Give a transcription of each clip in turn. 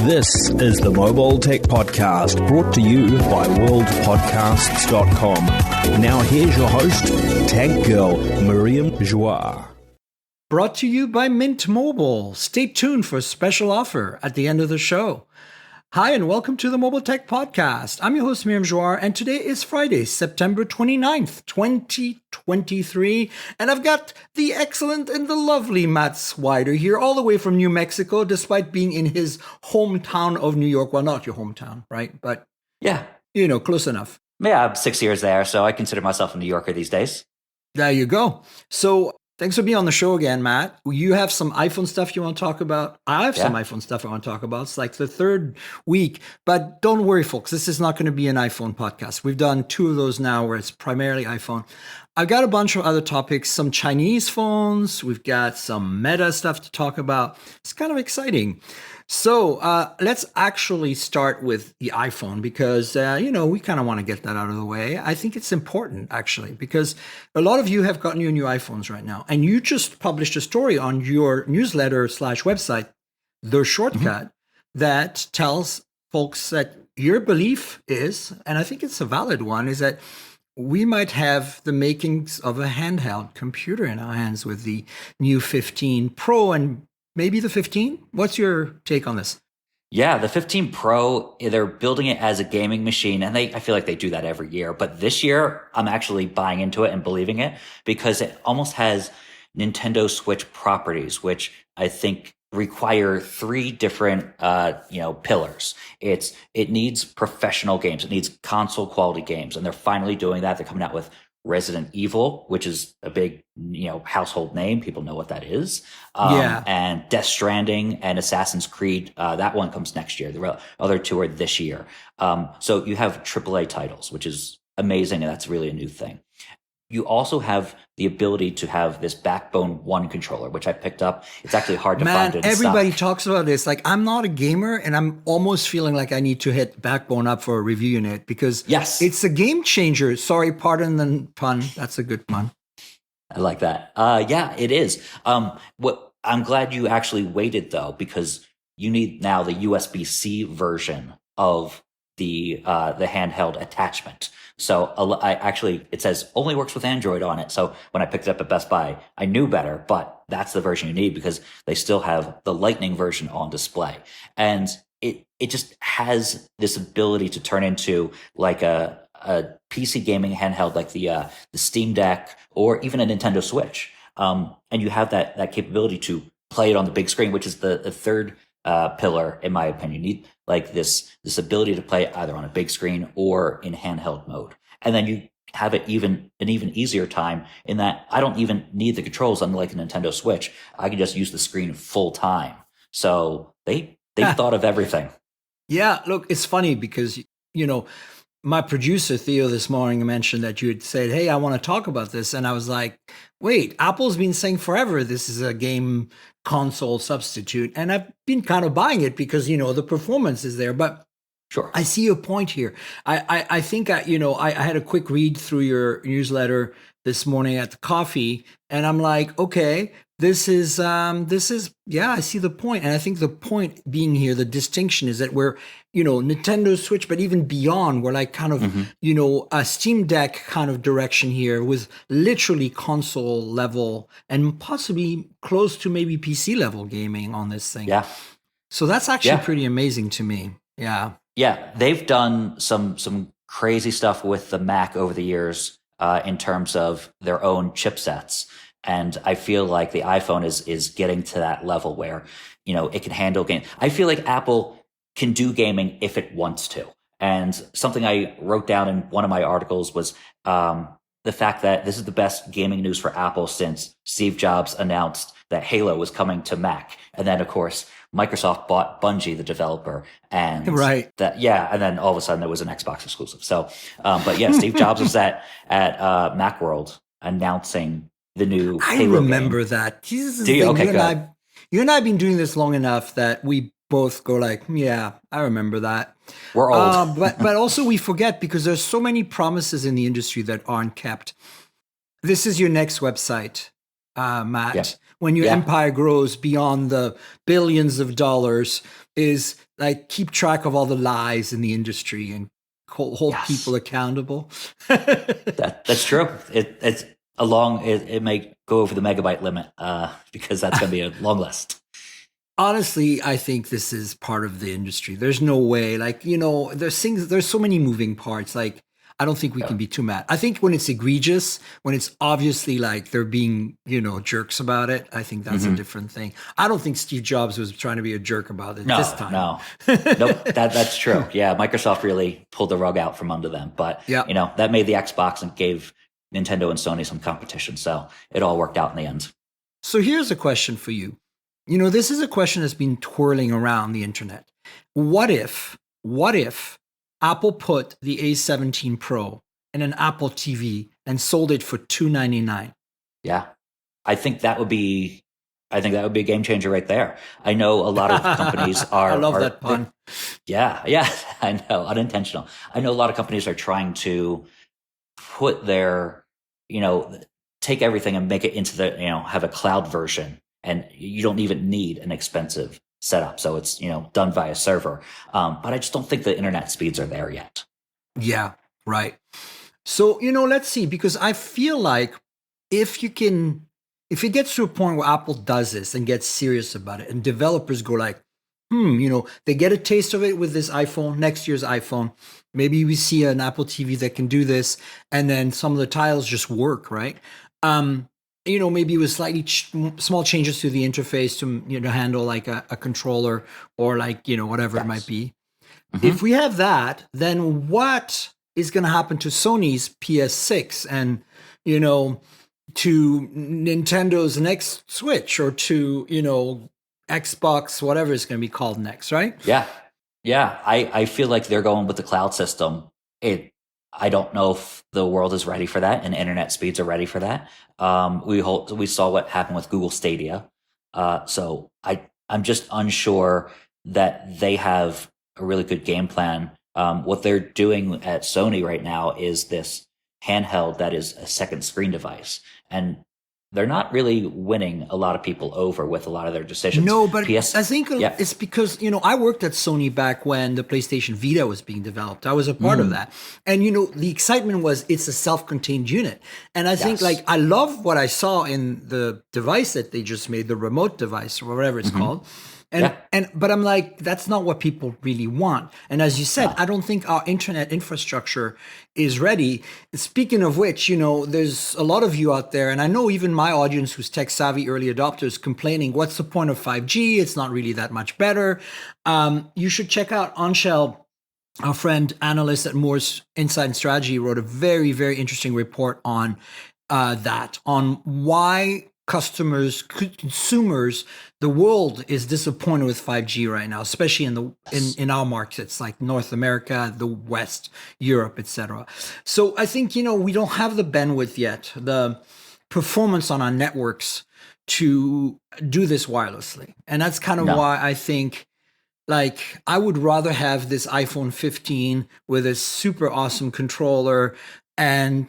This is the Mobile Tech Podcast, brought to you by worldpodcasts.com. Now here's your host, Tech Girl, Miriam Joie. Brought to you by Mint Mobile. Stay tuned for a special offer at the end of the show. Hi, and welcome to the Mobile Tech Podcast. I'm your host, Miriam Joie, and today is Friday, September 29th, 2023. And I've got the excellent and the lovely Matt Swider here, all the way from New Mexico, despite being in his hometown of New York. Well, not your hometown, right? But, yeah, close enough. Yeah, I'm 6 years there, so I consider myself a New Yorker these days. There you go. So, thanks for being on the show again, Matt. You have some iPhone stuff you want to talk about. I have some iPhone stuff I want to talk about. It's like the third week. But don't worry, folks. This is not going to be an iPhone podcast. We've done two of those now where it's primarily iPhone. I've got a bunch of other topics, some Chinese phones. We've got some Meta stuff to talk about. It's kind of exciting. So let's actually start with the iPhone because, we kind of want to get that out of the way. I think it's important, actually, because a lot of you have gotten your new iPhones right now. And you just published a story on your newsletter/website, The Shortcut, that tells folks that your belief is, and I think it's a valid one, is that we might have the makings of a handheld computer in our hands with the new 15 Pro and maybe the 15? What's your take on this? Yeah, the 15 Pro, they're building it as a gaming machine, and I feel like they do that every year. But this year, I'm actually buying into it and believing it because it almost has Nintendo Switch properties, which I think require three different, pillars. It needs professional games. It needs console quality games, and they're finally doing that. They're coming out with Resident Evil, which is a big, household name. People know what that is. And Death Stranding and Assassin's Creed. That one comes next year. The other two are this year. So you have AAA titles, which is amazing. And that's really a new thing. You also have the ability to have this Backbone 1 controller, which I picked up. It's actually hard to find in everybody stock. talks about this. Like, I'm not a gamer, and I'm almost feeling like I need to hit Backbone up for a review unit because it's a game changer. Sorry, pardon the pun. That's a good pun. I like that. Yeah, it is. I'm glad you actually waited, though, because you need now the USB-C version of the handheld attachment. So it says only works with Android on it. So when I picked it up at Best Buy, I knew better, but that's the version you need because they still have the Lightning version on display. And it just has this ability to turn into like a PC gaming handheld, like the Steam Deck or even a Nintendo Switch. And you have that capability to play it on the big screen, which is the third pillar, in my opinion. You need like this ability to play it either on a big screen or in handheld mode. And then you have an even easier time in that I don't even need the controls, unlike a Nintendo Switch. I can just use the screen full time. So they thought of everything. Yeah, look, it's funny because, my producer, Theo, this morning mentioned that you had said, hey, I want to talk about this. And I was like, wait, Apple's been saying forever this is a game console substitute. And I've been kind of buying it because, the performance is there. But sure, I see your point here. I think, I had a quick read through your newsletter this morning at the coffee. And I'm like, okay, this is, I see the point. And I think the point being here, the distinction is that we're, Nintendo Switch, but even beyond, we're like kind of, a Steam Deck kind of direction here with literally console level and possibly close to maybe PC level gaming on this thing. Yeah. So that's actually pretty amazing to me. Yeah. Yeah. They've done some crazy stuff with the Mac over the years in terms of their own chipsets. And I feel like the iPhone is getting to that level where, it can handle game. I feel like Apple can do gaming if it wants to. And something I wrote down in one of my articles was the fact that this is the best gaming news for Apple since Steve Jobs announced that Halo was coming to Mac. And then, of course, Microsoft bought Bungie, the developer. And and then all of a sudden there was an Xbox exclusive. So, Steve Jobs was at Macworld announcing the new Halo remember game. That. Do you? Okay, good. You and I have been doing this long enough that we both go like, yeah, I remember that. We're old. but also we forget because there's so many promises in the industry that aren't kept. This is your next website. Matt. Yeah. When your Yeah. empire grows beyond the billions of dollars, is like keep track of all the lies in the industry and hold people Yes. accountable. That's true. It may go over the megabyte limit because that's going to be a long list. Honestly, I think this is part of the industry. There's no way, like, there's so many moving parts. Like, I don't think we can be too mad. I think when it's egregious, when it's obviously like they're being, jerks about it, I think that's a different thing. I don't think Steve Jobs was trying to be a jerk about it this time. No, nope. That's true. Yeah, Microsoft really pulled the rug out from under them, but Yeah. that made the Xbox and gave Nintendo and Sony some competition. So it all worked out in the end. So here's a question for you. This is a question that's been twirling around the internet. What if Apple put the A17 Pro in an Apple TV and sold it for $299? Yeah, I think that would be a game changer right there. I know a lot of companies are. I love that pun. Yeah, I know, unintentional. I know a lot of companies are trying to put their, take everything and make it into the, have a cloud version, and you don't even need an expensive setup. So it's, done via server. But I just don't think the internet speeds are there yet. Yeah, right. So, let's see, because I feel like if it gets to a point where Apple does this and gets serious about it and developers go like, they get a taste of it with this iPhone, next year's iPhone. Maybe we see an Apple TV that can do this, and then some of the titles just work, right? Maybe with slightly small changes to the interface to, handle like a controller or like, whatever it might be. If we have that, then what is going to happen to Sony's PS6 and, to Nintendo's next Switch or to, Xbox, whatever it's going to be called next, right? Yeah. I feel like they're going with the cloud system. I don't know if the world is ready for that and internet speeds are ready for that. We saw what happened with Google Stadia. So I'm just unsure that they have a really good game plan. What they're doing at Sony right now is this handheld that is a second screen device, and they're not really winning a lot of people over with a lot of their decisions. No, but I think it's because, I worked at Sony back when the PlayStation Vita was being developed. I was a part of that. And, the excitement was it's a self-contained unit. And I think I love what I saw in the device that they just made, the remote device or whatever it's called. But I'm like, that's not what people really want. And as you said, I don't think our internet infrastructure is ready. Speaking of which, there's a lot of you out there, and I know even my audience who's tech savvy early adopters complaining, what's the point of 5G? It's not really that much better. You should check out Anshel, our friend analyst at Moore's Insight Strategy, wrote a very, very interesting report on on why consumers, the world is disappointed with 5G right now, especially in our markets like North America, the West, Europe, etc. So I think we don't have the bandwidth yet, the performance on our networks to do this wirelessly, and that's kind of why I think I would rather have this iPhone 15 with a super awesome controller and,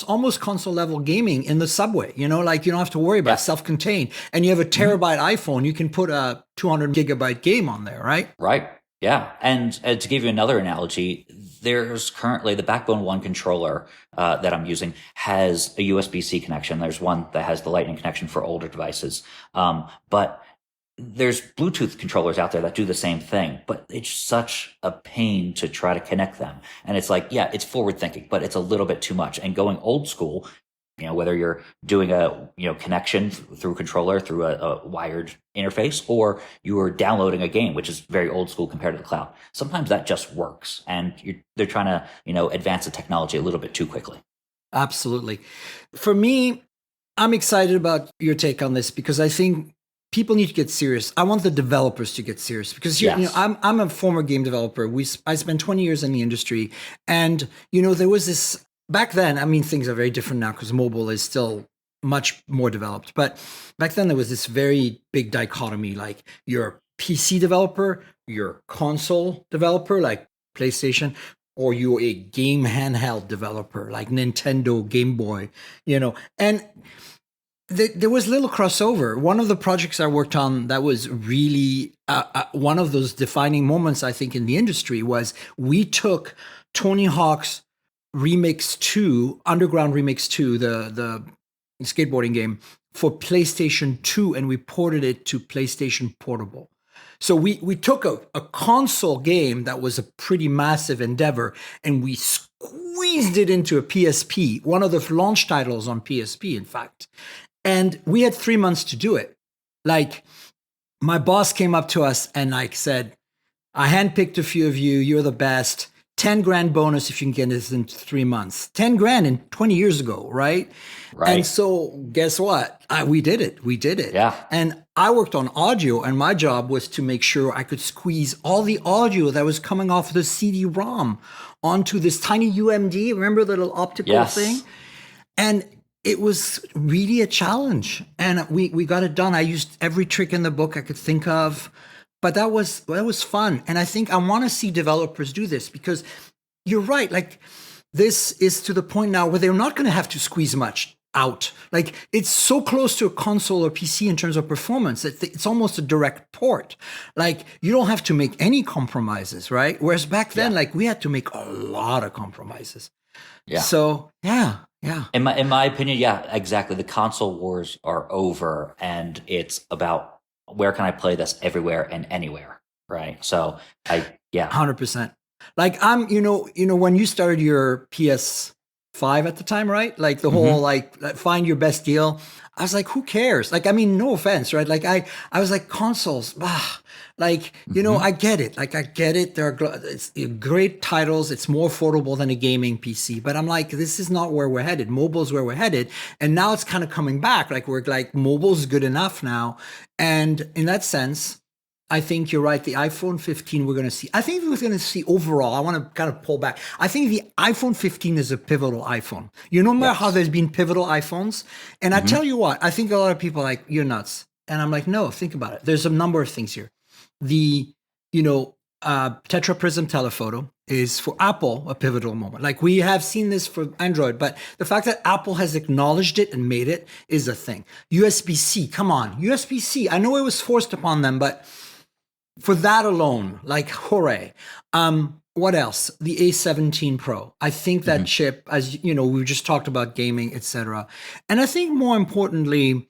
almost console level gaming in the subway, you don't have to worry about self-contained, and you have a terabyte iPhone, you can put a 200 gigabyte game on there, right? Right. Yeah. And to give you another analogy, there's currently the Backbone One controller that I'm using has a USB-C connection. There's one that has the Lightning connection for older devices. But there's Bluetooth controllers out there that do the same thing, but it's such a pain to try to connect them. And it's like, it's forward thinking, but it's a little bit too much. And going old school, whether you're doing a, connection through a controller, through a wired interface, or you are downloading a game, which is very old school compared to the cloud. Sometimes that just works, and they're trying to, advance the technology a little bit too quickly. Absolutely. For me, I'm excited about your take on this because I think people need to get serious. I want the developers to get serious because I'm a former game developer. I spent 20 years in the industry, and there was this back then. I mean, things are very different now because mobile is still much more developed. But back then there was this very big dichotomy: like you're a PC developer, you're a console developer, like PlayStation, or you're a game handheld developer, like Nintendo, Game Boy. And there was little crossover. One of the projects I worked on that was really one of those defining moments, I think, in the industry was we took Tony Hawk's Remix 2, Underground Remix 2, the skateboarding game, for PlayStation 2, and we ported it to PlayStation Portable. So we took a console game that was a pretty massive endeavor, and we squeezed it into a PSP, one of the launch titles on PSP, in fact. And we had 3 months to do it. Like, my boss came up to us and like said, I handpicked a few of you. You're the best. 10 grand bonus if you can get this in 3 months. 10 grand in 20 years ago, right? Right. And so guess what? We did it. We did it. Yeah. And I worked on audio, and my job was to make sure I could squeeze all the audio that was coming off the CD-ROM onto this tiny UMD. Remember the little optical thing? And it was really a challenge. And we got it done. I used every trick in the book I could think of. But that was fun. And I think I want to see developers do this, because you're right. Like, this is to the point now where they're not going to have to squeeze much out. Like, it's so close to a console or PC in terms of performance. It's almost a direct port. Like, you don't have to make any compromises, right? Whereas back then, like, we had to make a lot of compromises. Yeah. So, yeah. In my opinion, yeah, exactly. The console wars are over, and it's about where can I play this everywhere and anywhere, right? So 100%. Like, I'm, when you started your PS5 at the time, right? Like the whole, like, find your best deal. I was like, who cares? Like, I mean, no offense, right? Like, I was like, consoles, like, I get it. Like, I get it. It's great titles. It's more affordable than a gaming PC. But I'm like, this is not where we're headed. Mobile's where we're headed. And now it's kind of coming back. Like, we're like, mobile's good enough now. And in that sense, I think you're right. The iPhone 15 we're going to see. I think we're going to see overall, I want to kind of pull back. I think the iPhone 15 is a pivotal iPhone. No matter how there's been pivotal iPhones. And I tell you what, I think a lot of people are like, you're nuts. And I'm like, no, think about it. There's a number of things here. The, Tetra Prism telephoto is for Apple a pivotal moment. Like, we have seen this for Android, but the fact that Apple has acknowledged it and made it is a thing. USB-C, come on. USB-C, I know it was forced upon them, but for that alone, like, hooray. What else? The A17 Pro. I think that chip, as we just talked about gaming, etc. And I think more importantly,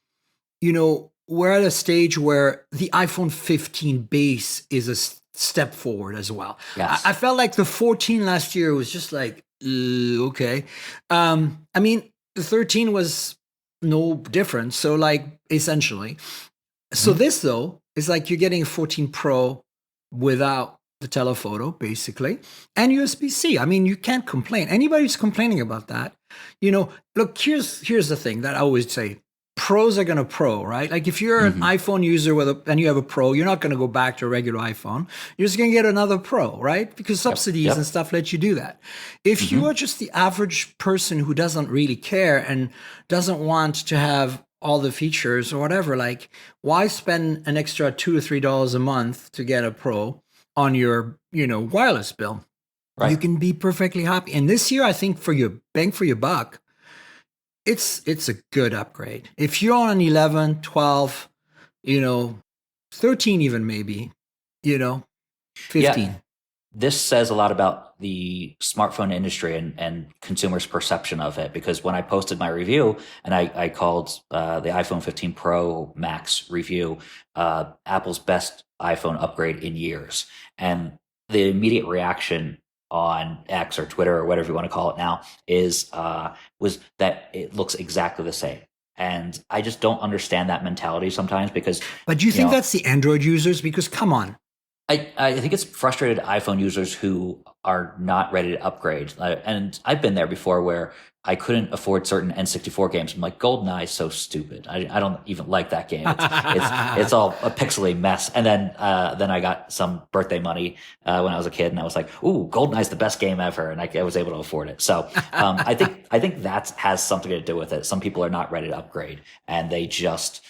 we're at a stage where the iPhone 15 base is a step forward as well. Yes. I felt like the 14 last year was just like, okay. I mean, the 13 was no different. So, like, essentially. So this, though, is like you're getting a 14 Pro without the telephoto, basically, and USB-C. I mean, you can't complain. Anybody who's complaining about that, look, here's the thing that I always say. Pros are going to pro, right? Like, if you're an iPhone user and you have a Pro, you're not going to go back to a regular iPhone. You're just going to get another Pro, right? Because subsidies and stuff let you do that. If you are just the average person who doesn't really care and doesn't want to have all the features or whatever, like, why spend an extra $2 to $3 a month to get a Pro on your, wireless bill? Right. You can be perfectly happy. And this year, I think for your bang for your buck, it's a good upgrade. If you're on 11, 12, 13 even maybe, 15. Yeah. This says a lot about the smartphone industry and consumers' perception of it, because when I posted my review and I called the iPhone 15 Pro Max review Apple's best iPhone upgrade in years, and the immediate reaction on X or Twitter or whatever you want to call it now was that it looks exactly the same. And I just don't understand that mentality sometimes, because. But do you think that's the Android users? Because come on. I think it's frustrated iPhone users who are not ready to upgrade. And I've been there before where I couldn't afford certain N64 games. I'm like, GoldenEye is so stupid. I don't even like that game. It's all a pixely mess. And then I got some birthday money when I was a kid, and I was like, ooh, GoldenEye's the best game ever, and I was able to afford it. So I think that has something to do with it. Some people are not ready to upgrade, and they just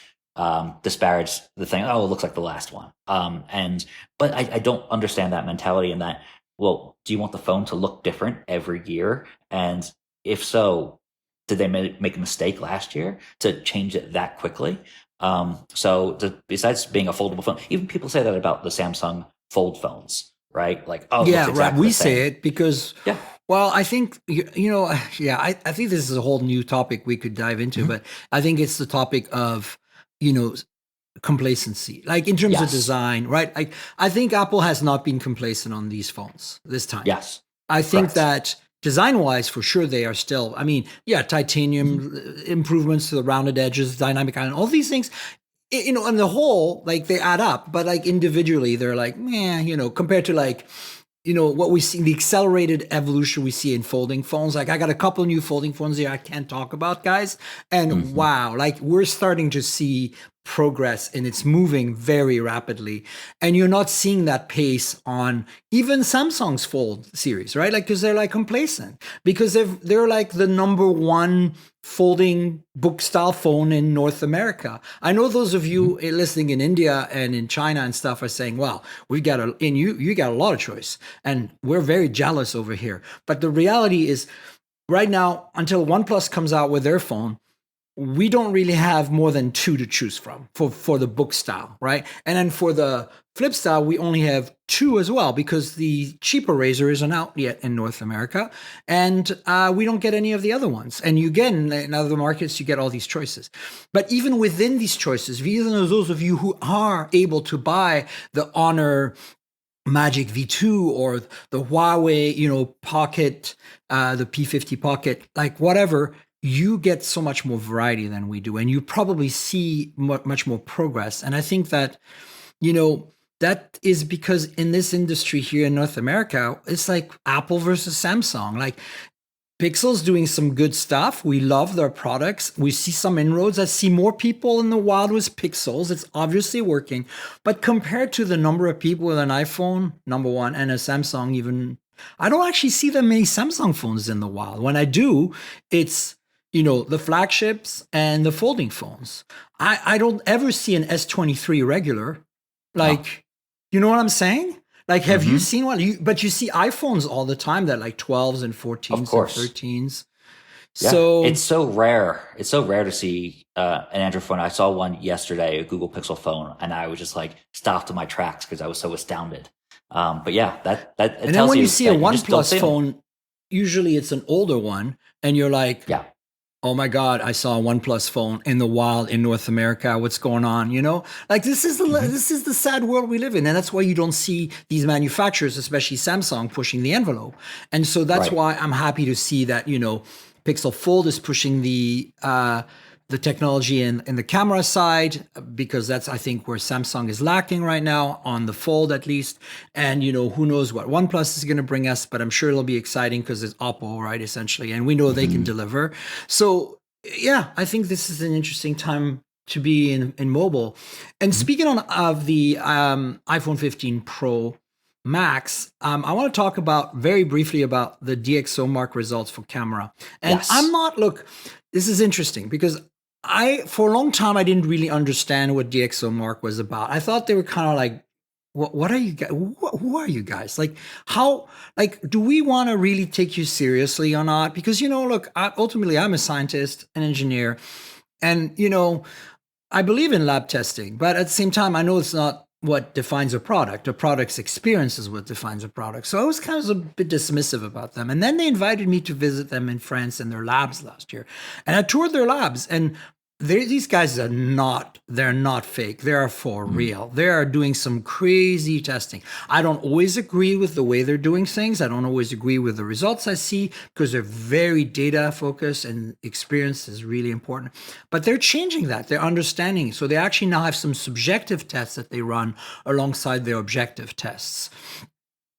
disparage the thing. Oh, it looks like the last one. But I don't understand that mentality, and that, well, do you want the phone to look different every year? And if so, did they make a mistake last year to change it that quickly? Besides being a foldable phone, even people say that about the Samsung Fold phones, right? Like, oh, it looks Yeah, right. exactly We the same. say it because, Yeah. well, I think, yeah, I think this is a whole new topic we could dive into, but I think it's the topic of, you know, complacency, like in terms of Yes. design, right? I think Apple has not been complacent on these phones this time. Yes. I think Correct. that design wise, for sure, they are still, I mean, yeah, titanium improvements to the rounded edges, dynamic island, all these things, on the whole, like they add up, but like individually, they're like, man, compared to like, what we see, the accelerated evolution we see in folding phones. Like I got a couple new folding phones here I can't talk about, guys. And wow, like we're starting to see progress and it's moving very rapidly. And you're not seeing that pace on even Samsung's Fold series, right? Like, because they're like complacent because they're like the number one folding book style phone in North America. I know those of you listening in India and in China and stuff are saying, well, you got a lot of choice and we're very jealous over here. But the reality is right now, until OnePlus comes out with their phone, we don't really have more than two to choose from for the book style, right? And then for the flip style, we only have two as well because the cheaper Razr isn't out yet in North America, and we don't get any of the other ones. And you get in other markets, you get all these choices. But even within these choices, even those of you who are able to buy the Honor Magic V2 or the Huawei, Pocket, the P50 Pocket, like whatever, you get so much more variety than we do. And you probably see much more progress. And I think that, that is because in this industry here in North America, it's like Apple versus Samsung. Like Pixel's doing some good stuff. We love their products. We see some inroads. I see more people in the wild with Pixels. It's obviously working. But compared to the number of people with an iPhone, number one, and a Samsung even, I don't actually see that many Samsung phones in the wild. When I do, it's, the flagships and the folding phones. I don't ever see an S23 regular. Like, you know what I'm saying? Like, have you seen one? But you see iPhones all the time that like 12s and 14s and 13s. Yeah. So it's so rare. It's so rare to see an Android phone. I saw one yesterday, a Google Pixel phone, and I was just like stopped in my tracks because I was so astounded. But yeah, that and then when you see a OnePlus phone, usually it's an older one, and you're like, yeah. Oh my God, I saw a OnePlus phone in the wild in North America. What's going on? Like this is the sad world we live in. And that's why you don't see these manufacturers, especially Samsung, pushing the envelope. And so that's why I'm happy to see that, Pixel Fold is pushing the technology in the camera side, because that's, I think, where Samsung is lacking right now on the Fold, at least. And, who knows what OnePlus is going to bring us, but I'm sure it'll be exciting because it's Oppo, right, essentially. And we know they can deliver. So, yeah, I think this is an interesting time to be in mobile. And speaking of the iPhone 15 Pro Max, I want to talk very briefly about the DxOMark results for camera. And look, this is interesting because for a long time, I didn't really understand what DxOMark was about. I thought they were kind of like, what are you guys? Who are you guys? Like, how, like, do we want to really take you seriously or not? Because, look, ultimately, I'm a scientist, an engineer, and, I believe in lab testing, but at the same time, I know it's not what defines a product. A product's experience is what defines a product. So I was kind of a bit dismissive about them. And then they invited me to visit them in France in their labs last year. And I toured their labs, and these guys they're not fake. They are for real. They are doing some crazy testing. I don't always agree with the way they're doing things. I don't always agree with the results I see because they're very data focused and experience is really important. But they're changing that. They're understanding. So they actually now have some subjective tests that they run alongside their objective tests.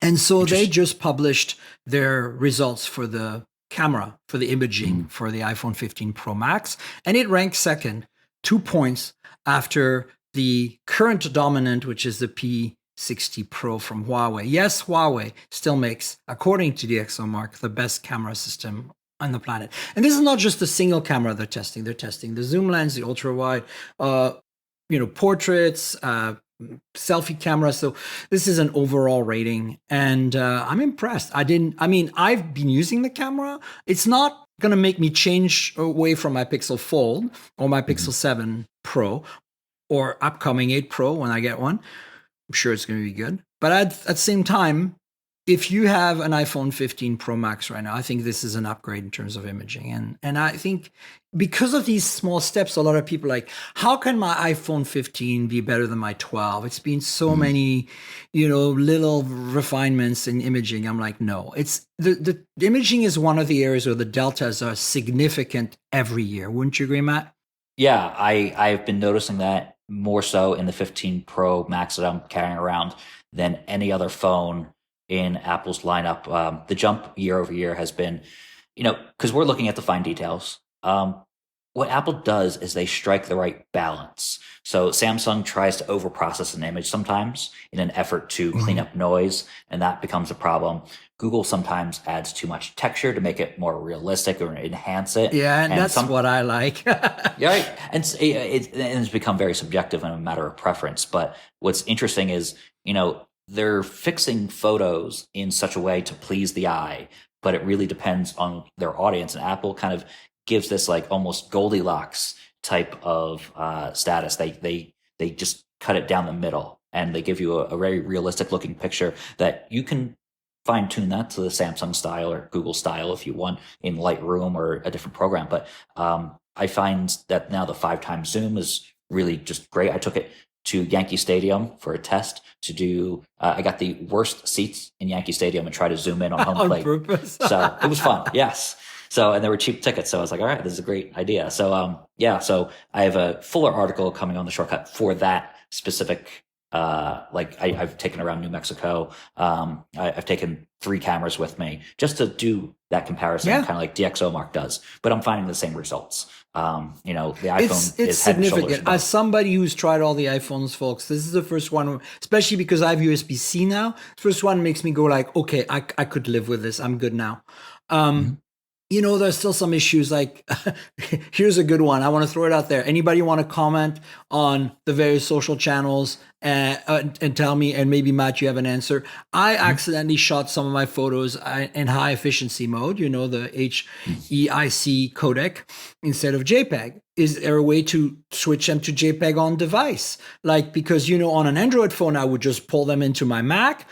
And so they just published their results for the camera, for the imaging for the iPhone 15 Pro Max, and it ranks second, 2 points after the current dominant, which is the P60 Pro from Huawei. Yes, Huawei still makes, according to DxOMark, the best camera system on the planet. And this is not just a single camera they're testing. They're testing the zoom lens, the ultra wide, portraits, selfie camera. So this is an overall rating, and I'm impressed. I've been using the camera. It's not going to make me change away from my Pixel Fold or my Pixel 7 Pro or upcoming 8 Pro when I get one. I'm sure it's going to be good. But at the same time, if you have an iPhone 15 Pro Max right now, I think this is an upgrade in terms of imaging. And I think because of these small steps, a lot of people are like, how can my iPhone 15 be better than my 12? It's been so many, little refinements in imaging. I'm like, no, it's the imaging is one of the areas where the deltas are significant every year. Wouldn't you agree, Matt? Yeah, I've been noticing that more so in the 15 Pro Max that I'm carrying around than any other phone in Apple's lineup. The jump year over year has been, because we're looking at the fine details. What Apple does is they strike the right balance. So Samsung tries to overprocess an image sometimes in an effort to clean up noise, and that becomes a problem. Google sometimes adds too much texture to make it more realistic or enhance it. Yeah, and that's what I like. Yeah, right. And it's become very subjective and a matter of preference. But what's interesting is, they're fixing photos in such a way to please the eye, but it really depends on their audience. And Apple kind of gives this like almost Goldilocks type of status. They just cut it down the middle, and they give you a very realistic looking picture that you can fine tune that to the Samsung style or Google style if you want in Lightroom or a different program. But I find that now the 5x zoom is really just great. I took it to Yankee Stadium for a test to do. I got the worst seats in Yankee Stadium and tried to zoom in on home plate. Purpose. So it was fun. Yes. So, and there were cheap tickets. So I was like, all right, this is a great idea. So, so I have a fuller article coming on the shortcut for that specific. I've taken around New Mexico. I've taken 3 cameras with me just to do that comparison, kind of like DxOMark does. But I'm finding the same results. The iPhone it's is head and shoulders significant. above. As somebody who's tried all the iPhones, folks, this is the first one, especially because I have USB-C now. First one makes me go like, okay, I could live with this. I'm good now. There's still some issues. Like, here's a good one. I want to throw it out there. Anybody want to comment on the various social channels and tell me, and maybe Matt, you have an answer. I accidentally shot some of my photos in high efficiency mode, the HEIC codec instead of JPEG. Is there a way to switch them to JPEG on device? Like, because, on an Android phone, I would just pull them into my Mac,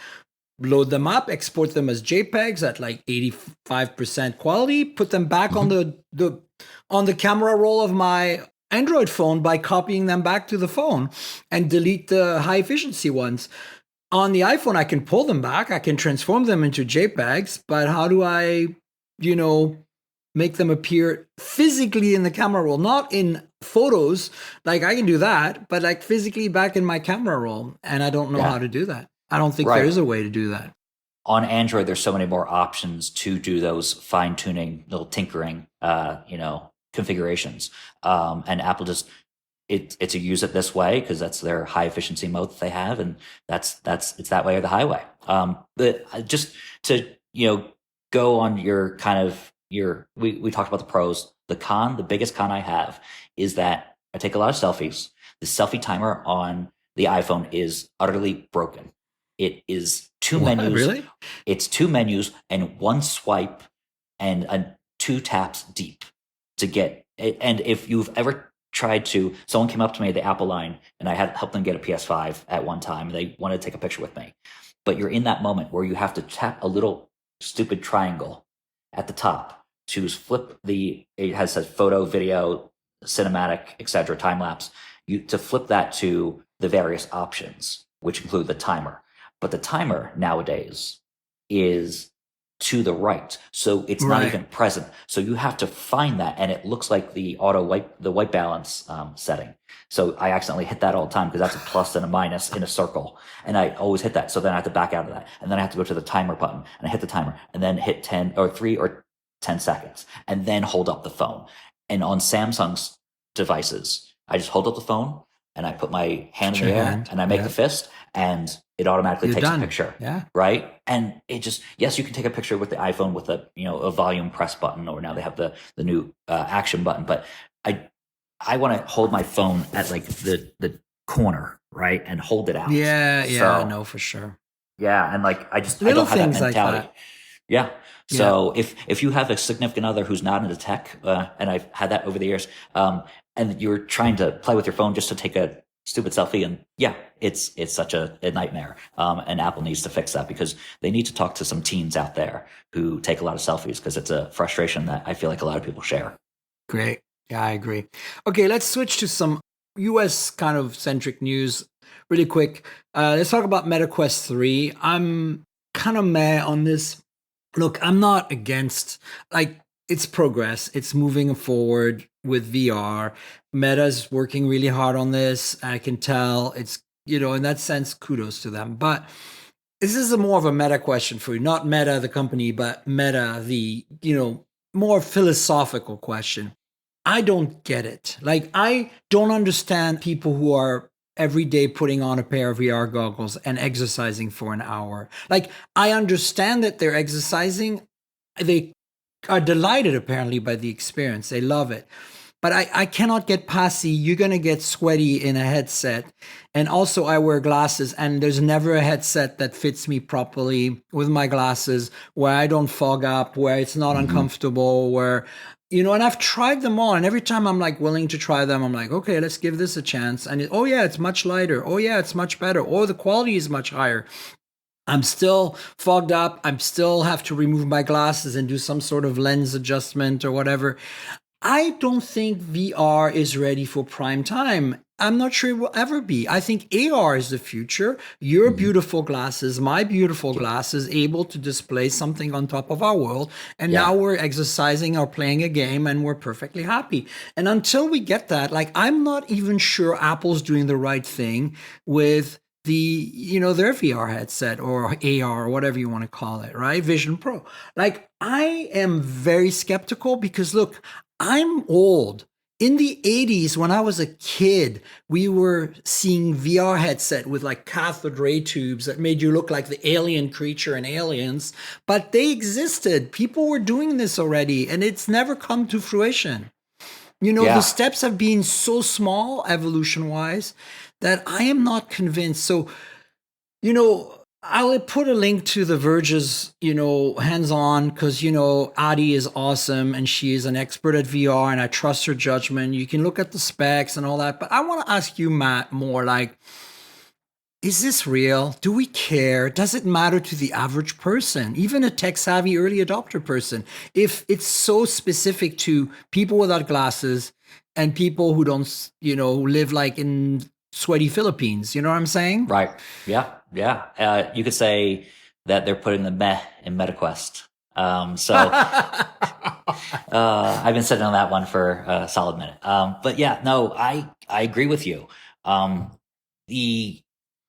load them up, export them as JPEGs at like 85% quality, put them back on the camera roll of my Android phone by copying them back to the phone and delete the high efficiency ones. On the iPhone, I can pull them back. I can transform them into JPEGs, but how do I, make them appear physically in the camera roll, not in photos? Like, I can do that, but like physically back in my camera roll. And I don't know how to do that. I don't think there is a way to do that. On Android, there's so many more options to do those fine-tuning, little tinkering, configurations. And Apple just it's a use it this way because that's their high efficiency mode that they have, and it's that way or the highway. But just to go on your kind of we talked about the pros. The biggest con I have is that I take a lot of selfies. The selfie timer on the iPhone is utterly broken. It is 2 menus. Really? It's 2 menus and 1 swipe and 2 taps deep to get it. And if you've ever tried to, someone came up to me at the Apple line and I had helped them get a PS5 at one time. And they wanted to take a picture with me. But you're in that moment where you have to tap a little stupid triangle at the top to flip it has said photo, video, cinematic, etc., time lapse. To flip that to the various options, which include the timer. But the timer nowadays is to the right, so it's not even present. So you have to find that, and it looks like the white balance setting. So I accidentally hit that all the time because that's a plus and a minus in a circle, and I always hit that. So then I have to back out of that, and then I have to go to the timer button, and I hit the timer, and then hit 10 or 3 or 10 seconds, and then hold up the phone. And on Samsung's devices, I just hold up the phone, and I put my hand in the air, and I make the fist, and it automatically takes a picture. Yeah. Right. And it just, yes, you can take a picture with the iPhone with a volume press button, or now they have the new action button. But I want to hold my phone at like the corner, right, and hold it out. Yeah, I know for sure. Yeah, and like I don't have that mentality. Like that. Yeah. Yeah. So if you have a significant other who's not into tech, and I've had that over the years, and you're trying to play with your phone just to take a stupid selfie, and yeah, it's such a nightmare. And Apple needs to fix that because they need to talk to some teens out there who take a lot of selfies because it's a frustration that I feel like a lot of people share. Great. Yeah, I agree. Okay, let's switch to some US kind of centric news really quick. Let's talk about Meta Quest 3. I'm kind of meh on this. Look, I'm not against, like, it's progress. It's moving forward with VR. Meta's working really hard on this. I can tell it's, in that sense, kudos to them. But this is a more of a meta question for you, not Meta, the company, but Meta, the, more philosophical question. I don't get it. Like, I don't understand people who are every day putting on a pair of VR goggles and exercising for an hour. Like, I understand that they're exercising. They are delighted, apparently, by the experience. They love it. But I cannot get past you're going to get sweaty in a headset. And also, I wear glasses, and there's never a headset that fits me properly with my glasses, where I don't fog up, where it's not uncomfortable, where, and I've tried them all. And every time I'm like willing to try them, I'm like, okay, let's give this a chance. And oh, yeah, it's much lighter. Oh, yeah, it's much better. Oh, the quality is much higher. I'm still fogged up. I'm still have to remove my glasses and do some sort of lens adjustment or whatever. I don't think VR is ready for prime time. I'm not sure it will ever be. I think AR is the future. Your beautiful glasses, my beautiful glasses, able to display something on top of our world. And now we're exercising or playing a game and we're perfectly happy. And until we get that, like, I'm not even sure Apple's doing the right thing with their VR headset or AR or whatever you want to call it, right? Vision Pro. Like, I am very skeptical because, look, I'm old. In the 80s, when I was a kid, we were seeing VR headset with like cathode ray tubes that made you look like the alien creature in Aliens, but they existed. People were doing this already, and it's never come to fruition. The steps have been so small evolution-wise that I am not convinced. So, I'll put a link to The Verge's, hands-on, because, Adi is awesome and she is an expert at VR and I trust her judgment. You can look at the specs and all that. But I want to ask you, Matt, more like, is this real? Do we care? Does it matter to the average person, even a tech-savvy early adopter person, if it's so specific to people without glasses and people who don't, live like in sweaty Philippines? You know what I'm saying? Right. Yeah. Yeah. You could say that they're putting the meh in MetaQuest. I've been sitting on that one for a solid minute. But yeah, no, I agree with you. I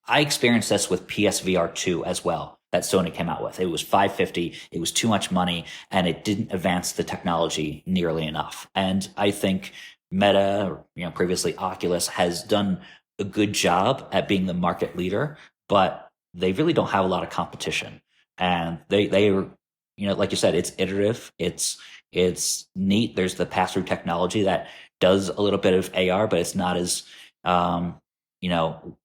experienced this with PSVR 2 as well that Sony came out with. It was $550. It was too much money and it didn't advance the technology nearly enough. And I think Meta, previously Oculus, has done a good job at being the market leader, but they really don't have a lot of competition. And they are, like you said, it's iterative. It's neat. There's the pass-through technology that does a little bit of AR, but it's not as, it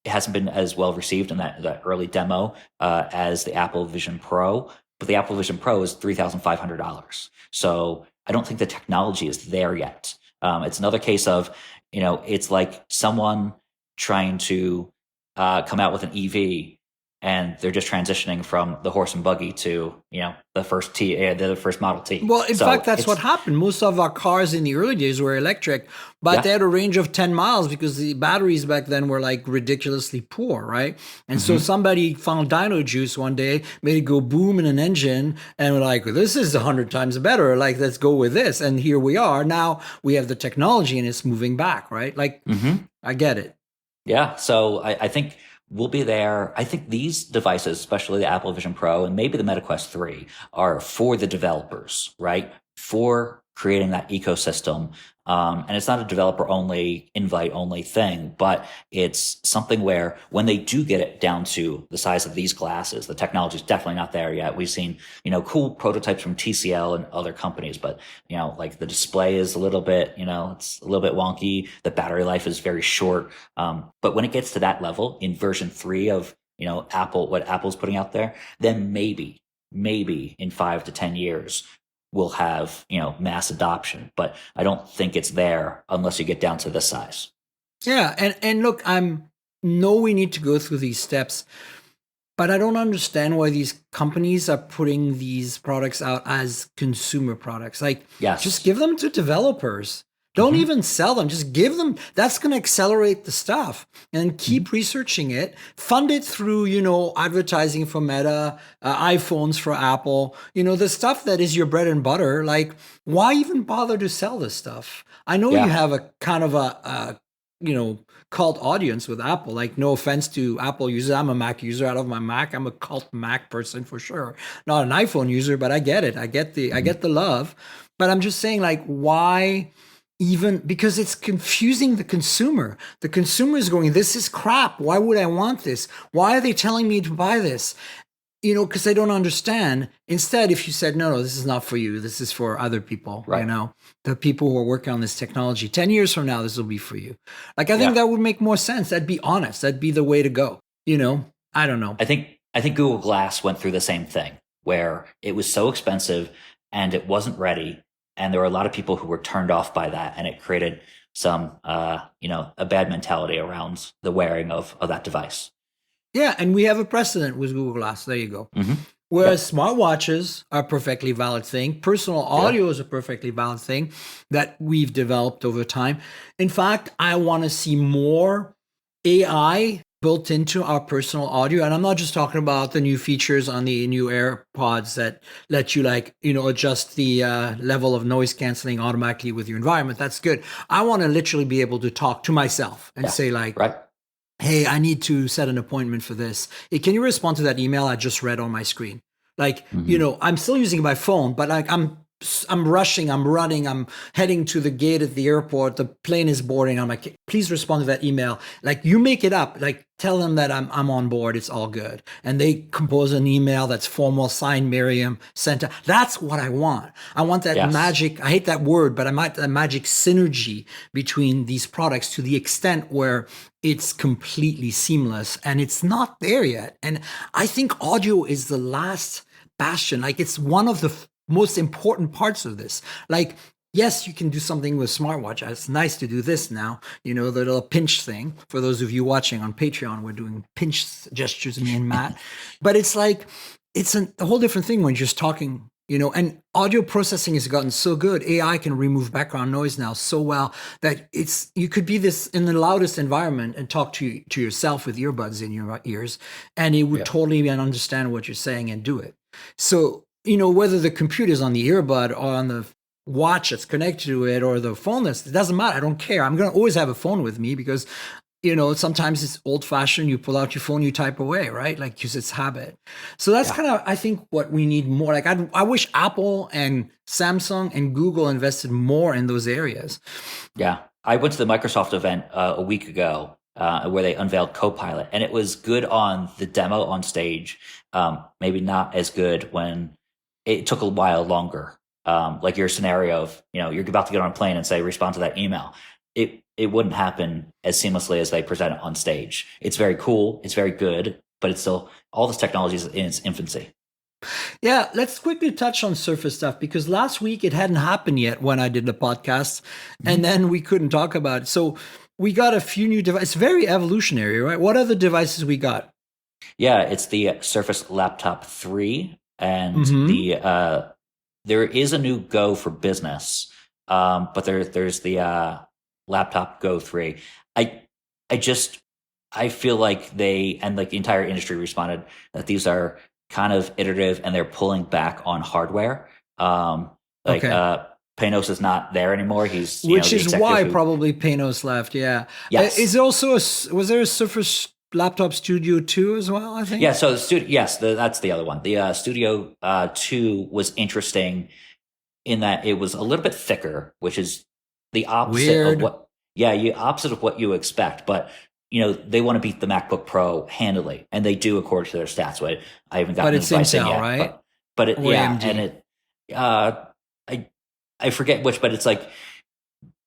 hasn't been as well received in that early demo as the Apple Vision Pro. But the Apple Vision Pro is $3,500. So I don't think the technology is there yet. It's another case of, it's like someone trying to come out with an EV, and they're just transitioning from the horse and buggy to the first Model T. Well, in fact, that's what happened. Most of our cars in the early days were electric, but they had a range of 10 miles because the batteries back then were like ridiculously poor, right? And so somebody found dino juice one day, made it go boom in an engine, and we're like, this is 100 times better. Like, let's go with this. And here we are. Now we have the technology and it's moving back, right? Like, I get it. Yeah. So I think we'll be there. I think these devices, especially the Apple Vision Pro and maybe the Meta Quest 3, are for the developers, right? For creating that ecosystem. And it's not a developer only, invite only thing, but it's something where when they do get it down to the size of these glasses, the technology is definitely not there yet. We've seen, cool prototypes from TCL and other companies, but, like the display is a little bit, it's a little bit wonky. The battery life is very short. But when it gets to that level in version 3 of, what Apple's putting out there, then maybe maybe in 5 to 10 years will have, mass adoption. But I don't think it's there unless you get down to this size. Yeah, and look, we need to go through these steps, but I don't understand why these companies are putting these products out as consumer products. Like, Yes. just give them to developers. Don't even sell them. Just give them. That's going to accelerate the stuff, and keep researching it. Fund it through, advertising for Meta, iPhones for Apple. The stuff that is your bread and butter. Like, why even bother to sell this stuff? I know you have a kind of a cult audience with Apple. Like, no offense to Apple users. I'm a Mac user. I love my Mac. I'm a cult Mac person for sure. Not an iPhone user, but I get it. I get the love. But I'm just saying, like, why? Even because it's confusing the consumer. The consumer is going, this is crap. Why would I want this? Why are they telling me to buy this? Because they don't understand. Instead, if you said, no, this is not for you. This is for other people, right. The people who are working on this technology. 10 years from now, this will be for you. Like, I think that would make more sense. That'd be honest. That'd be the way to go. I don't know. I think Google Glass went through the same thing, where it was so expensive and it wasn't ready. And there were a lot of people who were turned off by that, and it created some, a bad mentality around the wearing of that device. Yeah, and we have a precedent with Google Glass. There you go. Mm-hmm. Whereas smartwatches are a perfectly valid thing. Personal audio is a perfectly valid thing that we've developed over time. In fact, I want to see more AI built into our personal audio. And I'm not just talking about the new features on the new AirPods that let you adjust the level of noise canceling automatically with your environment. That's good. I want to literally be able to talk to myself and say, like, hey, I need to set an appointment for this. Hey, can you respond to that email I just read on my screen? Like, I'm still using my phone, but like I'm rushing, I'm running, I'm heading to the gate at the airport. The plane is boarding. I'm like, please respond to that email. Like, you make it up. Like, tell them that I'm on board. It's all good. And they compose an email that's formal, signed Miriam, sent to. That's what I want. I want that magic. I hate that word, but I might that magic synergy between these products to the extent where it's completely seamless, and it's not there yet. And I think audio is the last bastion. Like, it's one of the most important parts of this. Like, yes, you can do something with smartwatch. It's nice to do this now, the little pinch thing. For those of you watching on Patreon, we're doing pinch gestures, me and Matt. But it's like, it's a whole different thing when you're just talking, and audio processing has gotten so good. AI can remove background noise now so well that you could be this in the loudest environment and talk to yourself with earbuds in your ears, and it would totally understand what you're saying and do it. So, whether the computer is on the earbud or on the watch that's connected to it or the phone, it doesn't matter. I don't care. I'm going to always have a phone with me because, sometimes it's old fashioned. You pull out your phone, you type away, right? Like, because it's habit. So that's kind of, I think, what we need more. Like, I wish Apple and Samsung and Google invested more in those areas. Yeah. I went to the Microsoft event a week ago where they unveiled Copilot, and it was good on the demo on stage. Maybe not as good when it took a while longer. Like your scenario of, you're about to get on a plane and say, respond to that email. It wouldn't happen as seamlessly as they present it on stage. It's very cool. It's very good, but it's still, all this technology is in its infancy. Yeah, let's quickly touch on Surface stuff, because last week it hadn't happened yet when I did the podcast, and then we couldn't talk about it. So we got a few new devices. It's very evolutionary, right? What are the devices we got? Yeah, it's the Surface Laptop 3, and there is a new Go for business, but there's the Laptop Go 3. I feel like they, and like the entire industry, responded that these are kind of iterative and they're pulling back on hardware. Panos is not there anymore. Which is why probably Panos left. Yeah. Yes. Is there also was there a Surface Laptop Studio 2 as well, I think? Yeah. So that's the other one. The Studio 2 was interesting in that it was a little bit thicker, which is the opposite of what you expect. But they want to beat the MacBook Pro handily, and they do according to their stats. Right? I haven't gotten the device in yet, right? But it, AMD. And it, I forget which, but it's like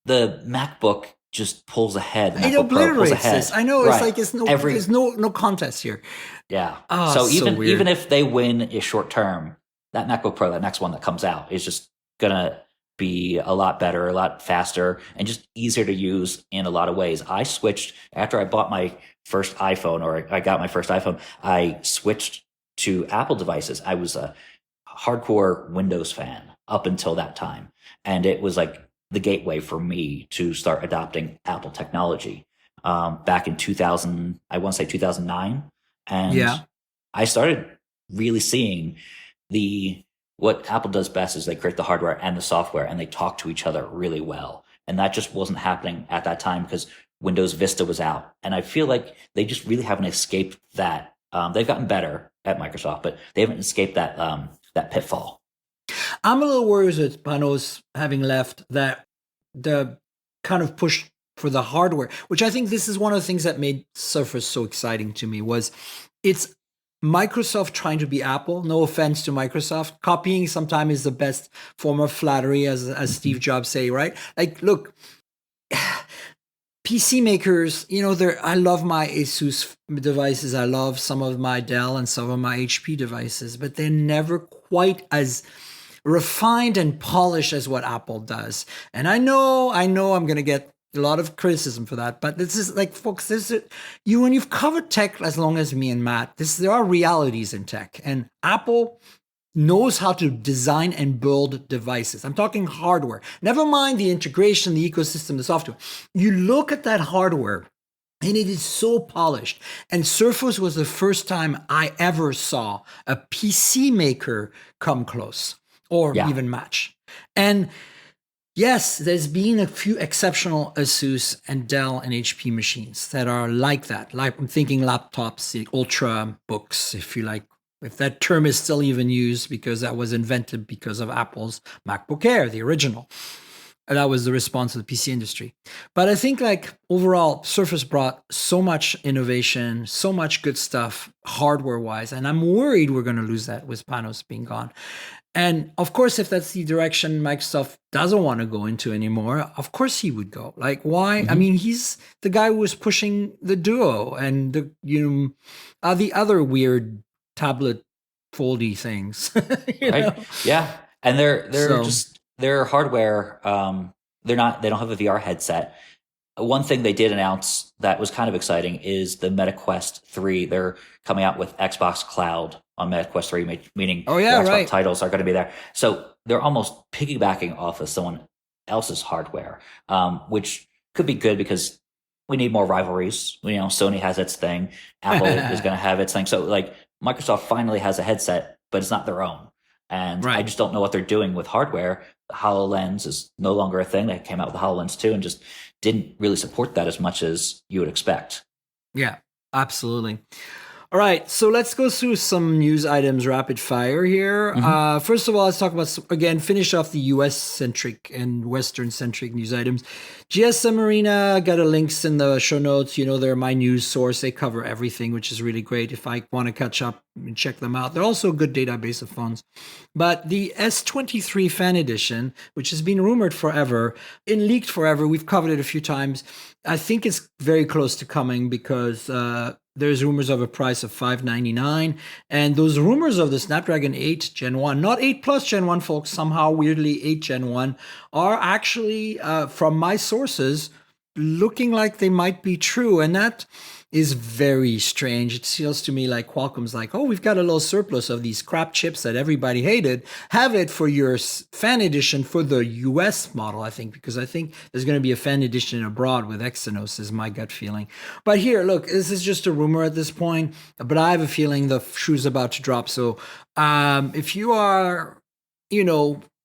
the MacBook just pulls ahead. It MacBook Pro pulls obliterates ahead. this. I know. Right. It's there's no contest here. Yeah. Oh, So so weird. even if they win is short term, that MacBook Pro, that next one that comes out, is just gonna be a lot better, a lot faster, and just easier to use in a lot of ways. I switched after I bought my first iPhone, or I got my first iPhone. I switched to Apple devices. I was a hardcore Windows fan up until that time, and it was like the gateway for me to start adopting Apple technology. Back in 2000, I want to say 2009, and I started really seeing what Apple does best is they create the hardware and the software, and they talk to each other really well. And that just wasn't happening at that time because Windows Vista was out. And I feel like they just really haven't escaped that. They've gotten better at Microsoft, but they haven't escaped that pitfall. I'm a little worried with Panos having left that the kind of push for the hardware, which I think this is one of the things that made Surface so exciting to me, was it's Microsoft trying to be Apple. No offense to Microsoft. Copying sometimes is the best form of flattery, as Steve Jobs say, right? Like, look, PC makers, I love my Asus devices. I love some of my Dell and some of my HP devices, but they're never quite as refined and polished as what Apple does. And I know I'm going to get a lot of criticism for that, but this is like, folks, when you've covered tech as long as me and Matt, there are realities in tech, and Apple knows how to design and build devices. I'm talking hardware. Never mind the integration, the ecosystem, the software. You look at that hardware, and it is so polished. And Surface was the first time I ever saw a PC maker come close or even match. And yes, there's been a few exceptional Asus and Dell and HP machines that are like that. Like, I'm thinking laptops, the Ultra books, if you like, if that term is still even used, because that was invented because of Apple's MacBook Air, the original. And that was the response of the PC industry. But I think, like, overall, Surface brought so much innovation, so much good stuff hardware-wise, and I'm worried we're going to lose that with Panos being gone. And of course, if that's the direction Microsoft doesn't want to go into anymore, of course he would go. Like, why? I mean, he's the guy who was pushing the Duo and the other weird tablet foldy things. Right? Yeah, and their hardware. They don't have a VR headset. One thing they did announce that was kind of exciting is the Meta Quest 3. They're coming out with Xbox Cloud on Meta Quest 3, meaning Xbox titles are going to be there. So they're almost piggybacking off of someone else's hardware, which could be good because we need more rivalries. Sony has its thing. Apple is going to have its thing. So, like, Microsoft finally has a headset, but it's not their own. And I just don't know what they're doing with hardware. The HoloLens is no longer a thing. They came out with the HoloLens 2 and just didn't really support that as much as you would expect. Yeah, absolutely. All right, so let's go through some news items rapid fire here. First of all, let's talk about, again, finish off the US-centric and Western-centric news items. GSM Arena, got a links in the show notes. They're my news source. They cover everything, which is really great. If I want to catch up and check them out, they're also a good database of phones. But the S23 Fan Edition, which has been rumored forever and leaked forever, we've covered it a few times. I think it's very close to coming because there's rumors of a price of $599, and those rumors of the Snapdragon 8 Gen 1, not 8 Plus Gen 1, folks, somehow weirdly 8 Gen 1, are actually, from my sources, looking like they might be true, and that is very strange. It feels to me like Qualcomm's like, oh, we've got a little surplus of these crap chips that everybody hated. Have it for your fan edition for the US model, I think, because I think there's going to be a fan edition abroad with Exynos, is my gut feeling. But here, look, this is just a rumor at this point, but I have a feeling the shoe's about to drop. So if you are,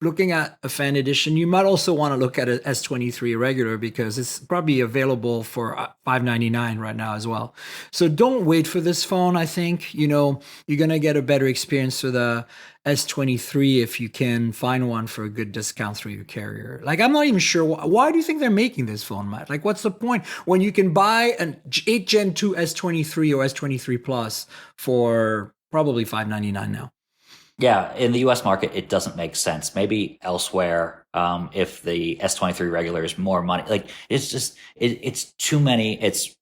looking at a fan edition, you might also want to look at an S23 regular because it's probably available for $599 right now as well. So don't wait for this phone. I think, you're going to get a better experience with a S23 if you can find one for a good discount through your carrier. Like, I'm not even sure. Why do you think they're making this phone, Matt? Like, what's the point when you can buy an 8 Gen 2 S23 or S23 Plus for probably $599 now? Yeah, in the U.S. market, it doesn't make sense. Maybe elsewhere, if the S23 regular is more money. Like it's just it's too many. It's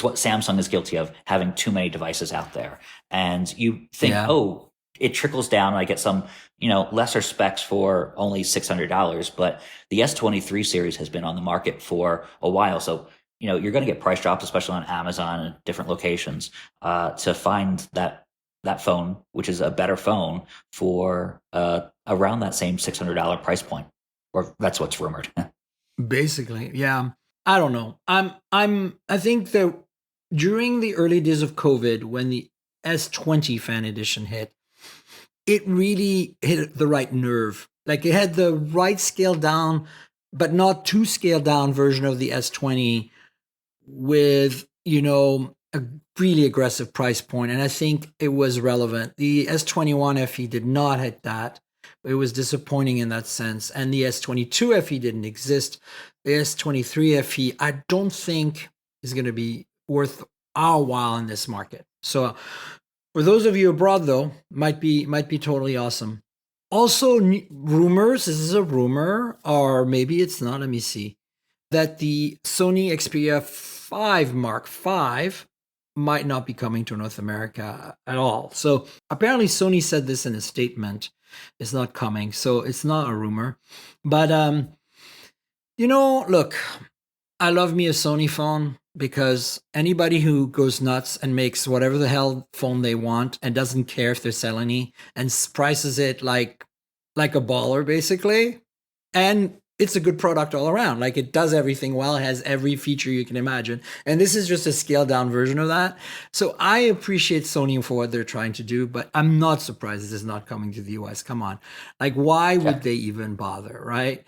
what Samsung is guilty of, having too many devices out there. And you think, Yeah. oh, it trickles down. I get some, lesser specs for only $600, but the S23 series has been on the market for a while. So, you're going to get price drops, especially on Amazon and different locations, to find that phone, which is a better phone for around that same $600 price point, or that's what's rumored. Basically, yeah. I don't know. I think that during the early days of COVID, when the S20 Fan Edition hit, it really hit the right nerve. Like it had the right scale down, but not too scaled down version of the S20 with, a really aggressive price point. And I think it was relevant. The S21 FE did not hit that. It was disappointing in that sense. And the S22 FE didn't exist. The S23 FE, I don't think is going to be worth our while in this market. So for those of you abroad, though, might be totally awesome. Also, rumors. This is a rumor, or maybe it's not. Let me see. That the Sony Xperia 5 Mark V might not be coming to North America at all. So apparently, Sony said this in a statement. It's not coming, so it's not a rumor. But look, I love me a Sony phone, because anybody who goes nuts and makes whatever the hell phone they want and doesn't care if they're selling any and prices it like a baller, basically, and it's a good product all around. Like it does everything well, it has every feature you can imagine, and this is just a scaled down version of that. So I appreciate Sony for what they're trying to do, but I'm not surprised this is not coming to the US. Come on, like why would they even bother, right?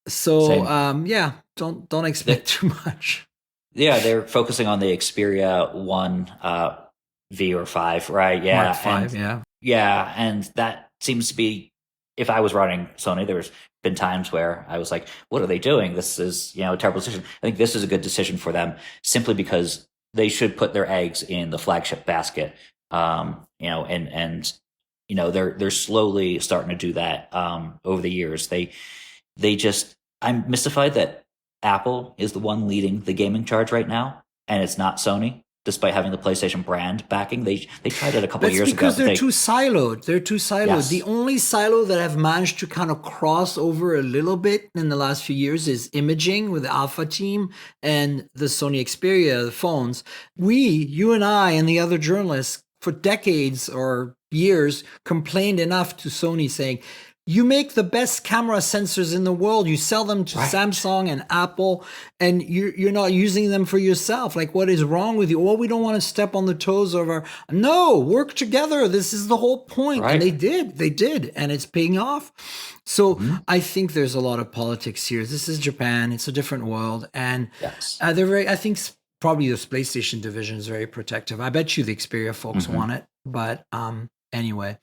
So yeah, don't expect too much. Yeah, they're focusing on the Xperia 1 V or 5, right? Yeah. Mark 5, yeah. Yeah, and that seems to be, if I was running Sony, there's been times where I was like, what are they doing? This is, a terrible decision. I think this is a good decision for them, simply because they should put their eggs in the flagship basket. They're slowly starting to do that over the years. I'm mystified that Apple is the one leading the gaming charge right now, and it's not Sony, despite having the PlayStation brand backing. They tried it a couple of years ago. Because they're too siloed. They're too siloed. Yes. The only silo that have managed to kind of cross over a little bit in the last few years is imaging with the Alpha team and the Sony Xperia, the phones. You and I and the other journalists for decades or years complained enough to Sony saying, you make the best camera sensors in the world. You sell them to Samsung and Apple, and you're not using them for yourself. Like, what is wrong with you? Well, we don't want to step on the toes of our... No, work together. This is the whole point. Right. And they did, and it's paying off. So I think there's a lot of politics here. This is Japan. It's a different world. And they're very... I think probably this PlayStation division is very protective. I bet you the Xperia folks want it. But anyway,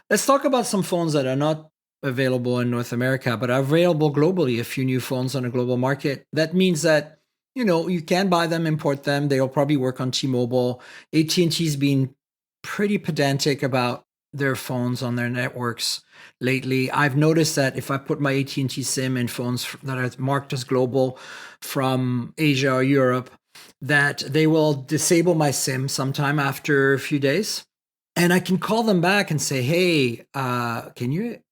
let's talk about some phones that are not available in North America, but are available globally. A few new phones on a global market. That means that, you can buy them, import them. They'll probably work on T-Mobile. AT&T's been pretty pedantic about their phones on their networks lately. I've noticed that if I put my AT&T SIM in phones that are marked as global from Asia or Europe, that they will disable my SIM sometime after a few days. And I can call them back and say, hey,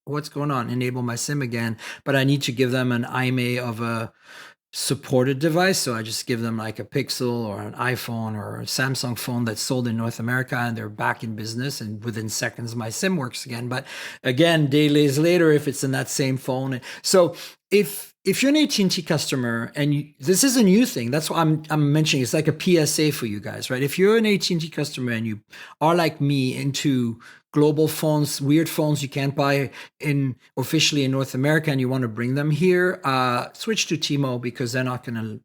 what's going on? Enable my SIM again. But I need to give them an IMEI of a supported device. So I just give them like a Pixel or an iPhone or a Samsung phone that's sold in North America, and they're back in business. And within seconds, my SIM works again. But again, days later, if it's in that same phone. So if you're an AT&T customer, and this is a new thing, that's why I'm mentioning it's like a PSA for you guys, right? If you're an AT&T customer and you are like me into global phones, weird phones you can't buy officially in North America, and you want to bring them here, switch to T-Mobile, because they're gonna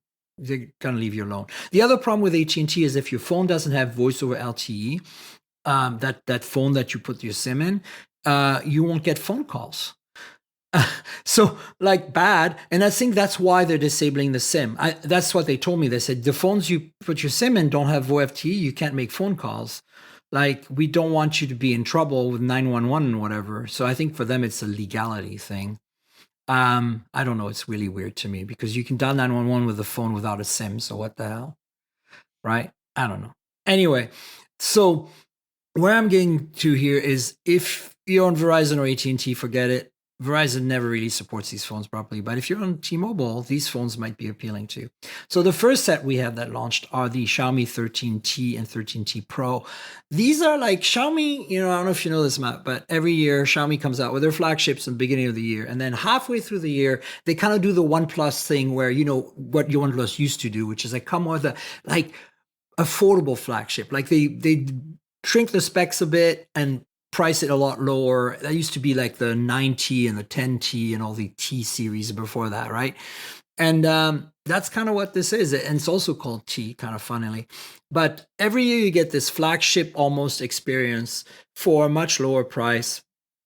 leave you alone. The other problem with AT&T is if your phone doesn't have voice over LTE, that phone that you put your SIM in, you won't get phone calls. So bad. And I think that's why they're disabling the SIM. That's what they told me. They said the phones you put your SIM in don't have VoFTE. You can't make phone calls. We don't want you to be in trouble with 911 and whatever. So I think for them, it's a legality thing. I don't know. It's really weird to me because you can dial 911 with the phone without a SIM. So what the hell? Right? I don't know. Anyway, so where I'm getting to here is if you're on Verizon or AT&T, forget it. Verizon never really supports these phones properly, but if you're on T-Mobile, these phones might be appealing to. So the first set we have that launched are the Xiaomi 13T and 13T Pro. These are like Xiaomi, I don't know if you know this, Matt, but every year Xiaomi comes out with their flagships in the beginning of the year. And then halfway through the year, they kind of do the OnePlus thing where, what your OnePlus used to do, which is like come with a like affordable flagship. Like they shrink the specs a bit and price it a lot lower. That used to be like the 9T and the 10T and all the T series before that, right? And that's kind of what this is. And it's also called T, kind of funnily. But every year you get this flagship almost experience for a much lower price.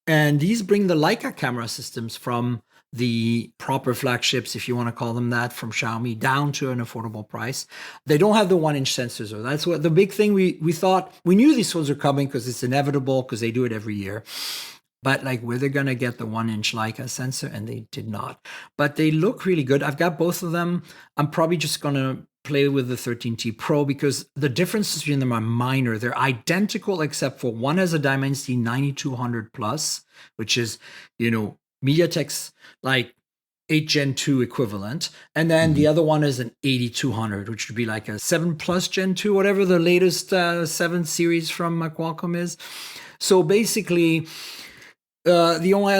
And these bring the Leica camera systems from the proper flagships, if you want to call them that, from Xiaomi down to an affordable price. They don't have the 1-inch sensors, though. That's what the big thing we thought. We knew these phones were coming because it's inevitable because they do it every year. But like, were they going to get the 1-inch Leica sensor? And they did not. But they look really good. I've got both of them. I'm probably just going to play with the 13T Pro because the differences between them are minor. They're identical except for one has a Dimensity 9200 Plus, which is, MediaTek's like 8 Gen 2 equivalent. And then the other one is an 8200, which would be like a 7 Plus Gen 2, whatever the latest 7 series from Qualcomm is. So basically, the only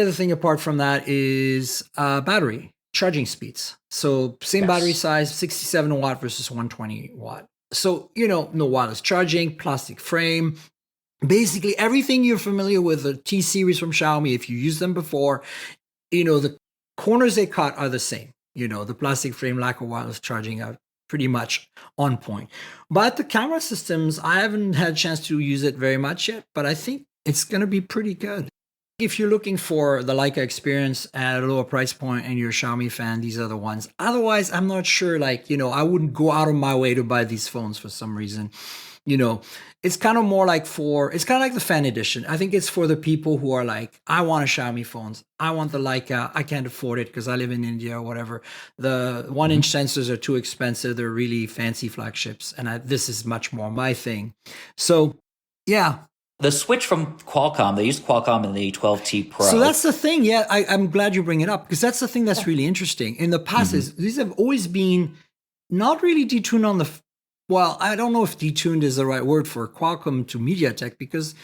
other thing apart from that is battery charging speeds. So same battery size, 67 watt versus 120 watt. So, no wireless charging, plastic frame. Basically, everything you're familiar with the T series from Xiaomi, if you used them before, the corners they cut are the same. The plastic frame, lack of wireless charging are pretty much on point. But the camera systems, I haven't had a chance to use it very much yet, but I think it's going to be pretty good. If you're looking for the Leica experience at a lower price point and you're a Xiaomi fan, these are the ones. Otherwise, I'm not sure, I wouldn't go out of my way to buy these phones for some reason. It's kind of more like it's kind of like the fan edition. I think it's for the people who are like, I want a Xiaomi phones. I want the Leica. I can't afford it because I live in India or whatever. The 1-inch sensors are too expensive. They're really fancy flagships. And this is much more my thing. So, yeah. The switch from Qualcomm, they used Qualcomm in the 12T Pro. So that's the thing. Yeah, I'm glad you bring it up because that's the thing that's really interesting. In the past, these have always been not really detuned on the... Well, I don't know if detuned is the right word for Qualcomm to MediaTek because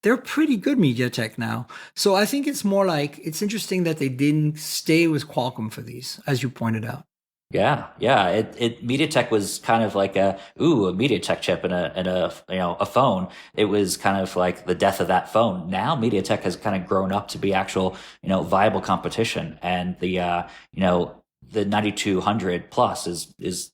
they're pretty good MediaTek now. So I think it's more like it's interesting that they didn't stay with Qualcomm for these, as you pointed out. Yeah. It MediaTek was kind of like a MediaTek chip and a phone. It was kind of like the death of that phone. Now MediaTek has kind of grown up to be actual, viable competition. And the 9200 Plus is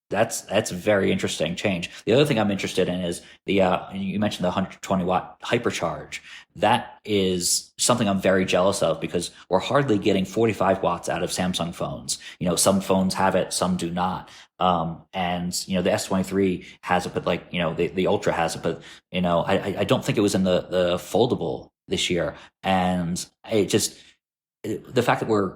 that's a very interesting change. The other thing I'm interested in is you mentioned the 120 watt hypercharge. That is something I'm very jealous of because we're hardly getting 45 watts out of Samsung phones. Some phones have it, some do not. And the S23 has it, but the Ultra has it, but I don't think it was in the foldable this year. And the fact that we're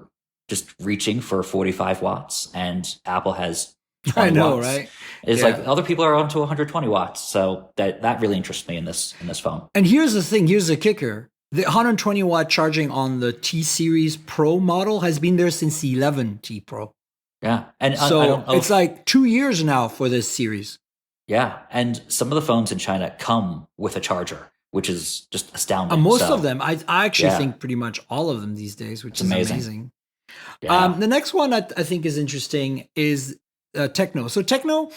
just reaching for 45 watts and Apple has 20 I know, watts. right? It's like other people are on to 120 watts. So that really interests me in this phone. And here's the thing, here's the kicker. The 120 watt charging on the T series Pro model has been there since the 11T Pro. Yeah. And so it's like 2 years now for this series. Yeah. And some of the phones in China come with a charger, which is just astounding. Most of them. I actually think pretty much all of them these days, which is amazing. Yeah. The next one I think is interesting is Techno. So Techno,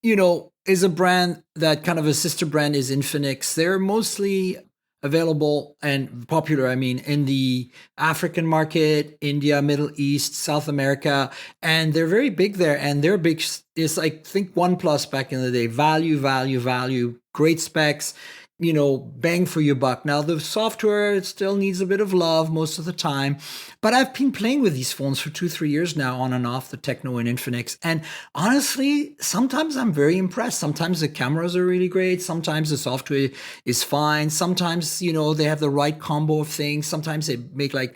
is a brand that kind of a sister brand is Infinix. They're mostly available and popular, in the African market, India, Middle East, South America, and they're very big there. And they're big, it's like, think OnePlus back in the day, value, great specs, bang for your buck. Now, the software, it still needs a bit of love most of the time, but I've been playing with these phones for 2, 3 years now, on and off, the Techno and Infinix. And honestly, sometimes I'm very impressed. Sometimes the cameras are really great. Sometimes the software is fine. Sometimes, they have the right combo of things. Sometimes they make like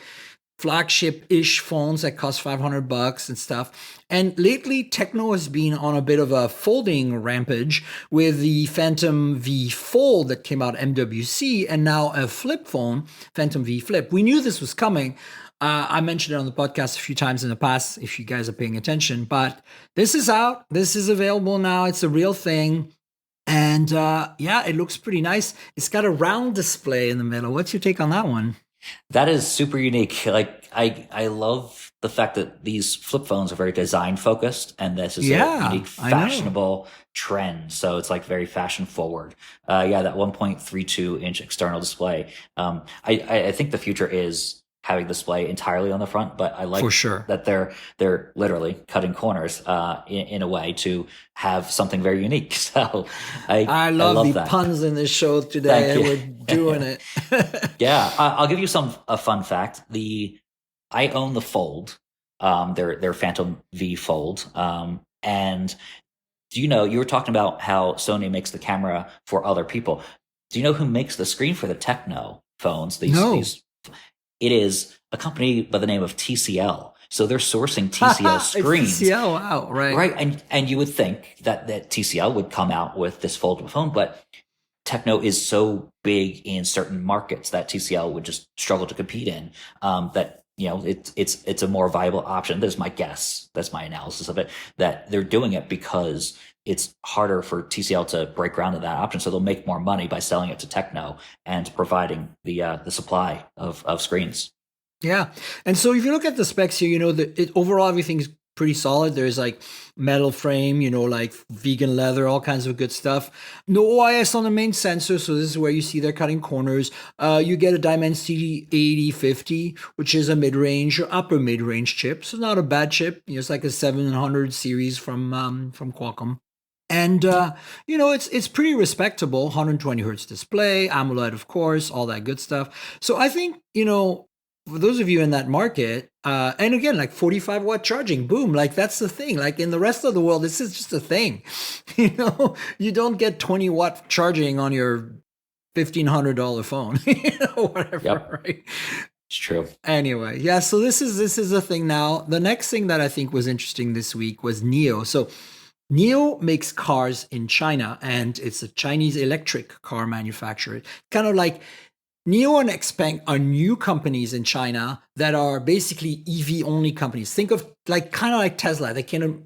flagship-ish phones that cost $500 and stuff. And lately, Techno has been on a bit of a folding rampage with the Phantom V Fold that came out MWC, and now a flip phone, Phantom V Flip. We knew this was coming. I mentioned it on the podcast a few times in the past, if you guys are paying attention. But this is out. This is available now. It's a real thing. And it looks pretty nice. It's got a round display in the middle. What's your take on that one? That is super unique. Like I love the fact that these flip phones are very design focused, and this is a unique fashionable trend. So it's like very fashion forward. That 1.32-inch external display. I think the future is having display entirely on the front, but I like for sure that they're literally cutting corners in a way to have something very unique. So I love the that. puns in this show today. We're doing it. Yeah, I'll give you a fun fact. I own the Fold, their Phantom V Fold, and do you were talking about how Sony makes the camera for other people. Do you know who makes the screen for the Techno phones? No. It is a company by the name of TCL. So they're sourcing TCL screens. TCL, wow, right. Right, and you would think that TCL would come out with this foldable phone, but Techno is so big in certain markets that TCL would just struggle to compete in. That it's a more viable option. That's my guess. That's my analysis of it. That they're doing it because it's harder for TCL to break ground in that option. So they'll make more money by selling it to Techno and providing the supply of screens. Yeah. And so if you look at the specs here, overall everything's pretty solid. There's like metal frame, like vegan leather, all kinds of good stuff. No OIS on the main sensor, so this is where you see they're cutting corners. You get a Dimensity 8050, which is a mid-range or upper mid-range chip. So not a bad chip. It's like a 700 series from Qualcomm. And, it's pretty respectable. 120 hertz display, AMOLED, of course, all that good stuff. So I think, for those of you in that market, and again, like 45 watt charging, boom, like that's the thing. Like in the rest of the world, this is just a thing. You don't get 20 watt charging on your $1,500 phone, whatever, yep. Right? It's true. Anyway, so this is a thing now. The next thing that I think was interesting this week was NIO. So NIO makes cars in China, and it's a Chinese electric car manufacturer. Kind of like NIO and XPeng are new companies in China that are basically EV only companies. Think of kind of like Tesla.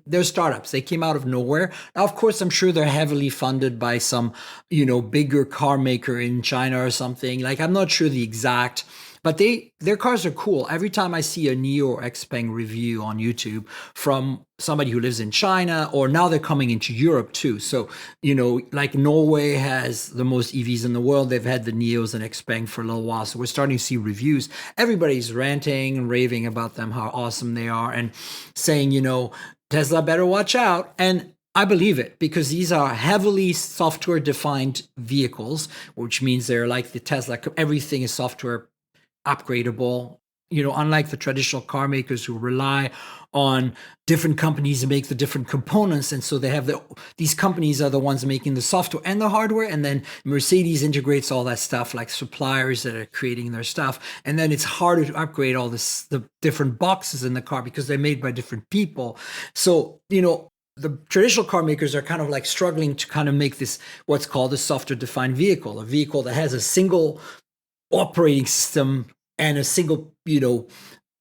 They're startups. They came out of nowhere. Now, of course, I'm sure they're heavily funded by some, bigger car maker in China or something. Like, I'm not sure the exact, but their cars are cool. Every time I see a NIO or XPeng review on YouTube from somebody who lives in China, or now they're coming into Europe too. So, like Norway has the most EVs in the world. They've had the NIOs and XPeng for a little while. So we're starting to see reviews. Everybody's ranting and raving about them, how awesome they are, and saying, Tesla better watch out. And I believe it, because these are heavily software defined vehicles, which means they're like the Tesla. Everything is software upgradable, unlike the traditional car makers who rely on different companies to make the different components. And so they have these companies are the ones making the software and the hardware. And then Mercedes integrates all that stuff, like suppliers that are creating their stuff. And then it's harder to upgrade all the different boxes in the car because they're made by different people. So, the traditional car makers are kind of like struggling to kind of make this, what's called a software defined vehicle, a vehicle that has a single operating system and a single,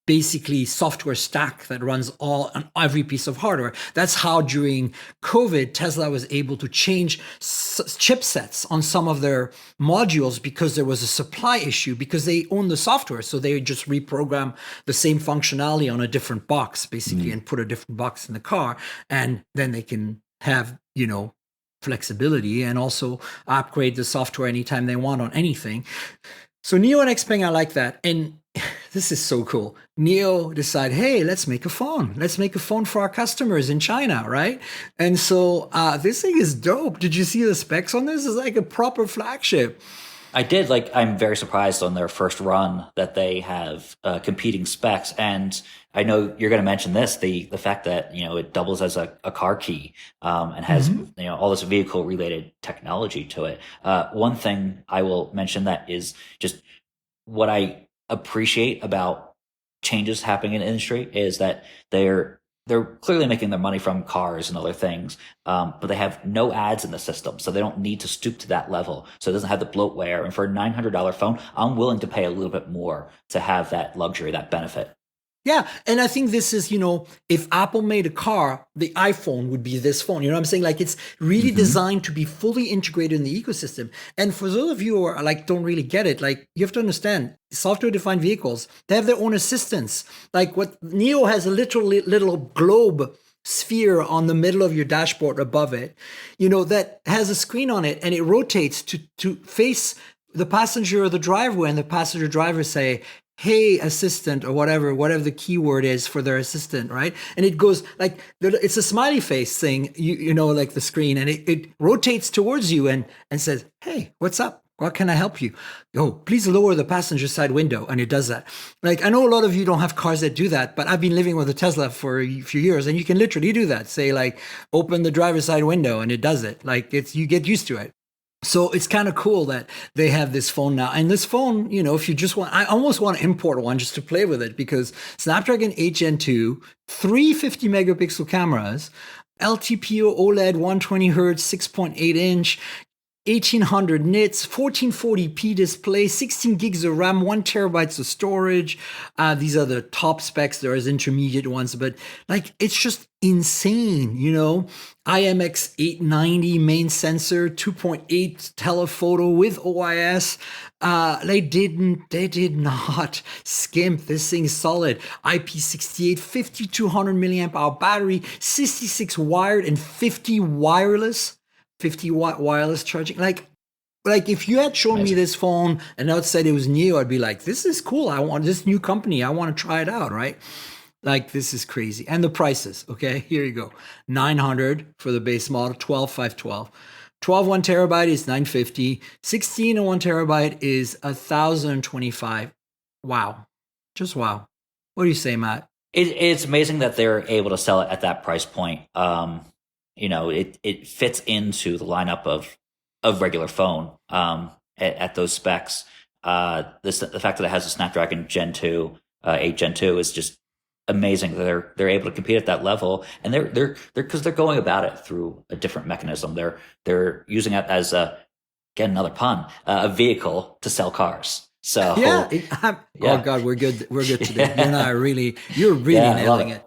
basically software stack that runs all on every piece of hardware. That's how during COVID, Tesla was able to change chipsets on some of their modules because there was a supply issue, because they own the software. So they just reprogram the same functionality on a different box, basically, and put a different box in the car. And then they can have, flexibility and also upgrade the software anytime they want on anything. So NIO and XPeng, I like that. And this is so cool. Neo decide, hey, let's make a phone. Let's make a phone for our customers in China, right? And so this thing is dope. Did you see the specs on this? It's like a proper flagship. I did. I'm very surprised on their first run that they have competing specs. And I know you're going to mention this, the fact that, it doubles as a car key, and has, all this vehicle related technology to it. One thing I will mention that is just what I appreciate about changes happening in the industry is that they're clearly making their money from cars and other things, but they have no ads in the system, so they don't need to stoop to that level. So it doesn't have the bloatware. And for a $900 phone, I'm willing to pay a little bit more to have that luxury, that benefit. Yeah. And I think this is, if Apple made a car, the iPhone would be this phone. You know what I'm saying? Like, it's really designed to be fully integrated in the ecosystem. And for those of you who are like, don't really get it, like, you have to understand software defined vehicles, they have their own assistants. Like what Neo has a little globe sphere on the middle of your dashboard above it, that has a screen on it, and it rotates to face the passenger or the driver, and the passenger driver say, hey, assistant, or whatever the keyword is for their assistant, right? And it goes like, it's a smiley face thing, like the screen, and it rotates towards you and says, hey, what's up? What can I help you? Oh, please lower the passenger side window. And it does that. Like, I know a lot of you don't have cars that do that, but I've been living with a Tesla for a few years, and you can literally do that. Say, like, open the driver's side window, and it does it. Like, you get used to it. So it's kind of cool that they have this phone now. And this phone, if you just want, I almost want to import one just to play with it, because Snapdragon 8 Gen 2, 350 megapixel cameras, LTPO OLED 120 hertz, 6.8 inch, 1800 nits, 1440p display, 16 gigs of RAM, 1 terabytes of storage. These are the top specs. There is intermediate ones, but like, it's just insane, IMX 890 main sensor, 2.8 telephoto with OIS. They did not skimp. This thing is solid. IP68, 5200 milliamp hour battery, 66 wired and 50 wireless. 50-watt wireless charging. Like if you had shown me this phone and outside it was Neo, I'd be like, this is cool. I want this new company. I want to try it out, right? Like, this is crazy. And the prices, okay? Here you go. 900 for the base model, 12,512. 12 1 terabyte is 950. 16 and 1 terabyte is 1,025. Wow. Just wow. What do you say, Matt? It's amazing that they're able to sell it at that price point. It fits into the lineup of regular phone at those specs. The fact that it has a Snapdragon Gen 2, 8 Gen 2 is just amazing that they're able to compete at that level, and they're because they're going about it through a different mechanism. They're using it as get another pun, a vehicle to sell cars. So yeah. Oh God, we're good today. Yeah. You and I you're really nailing it.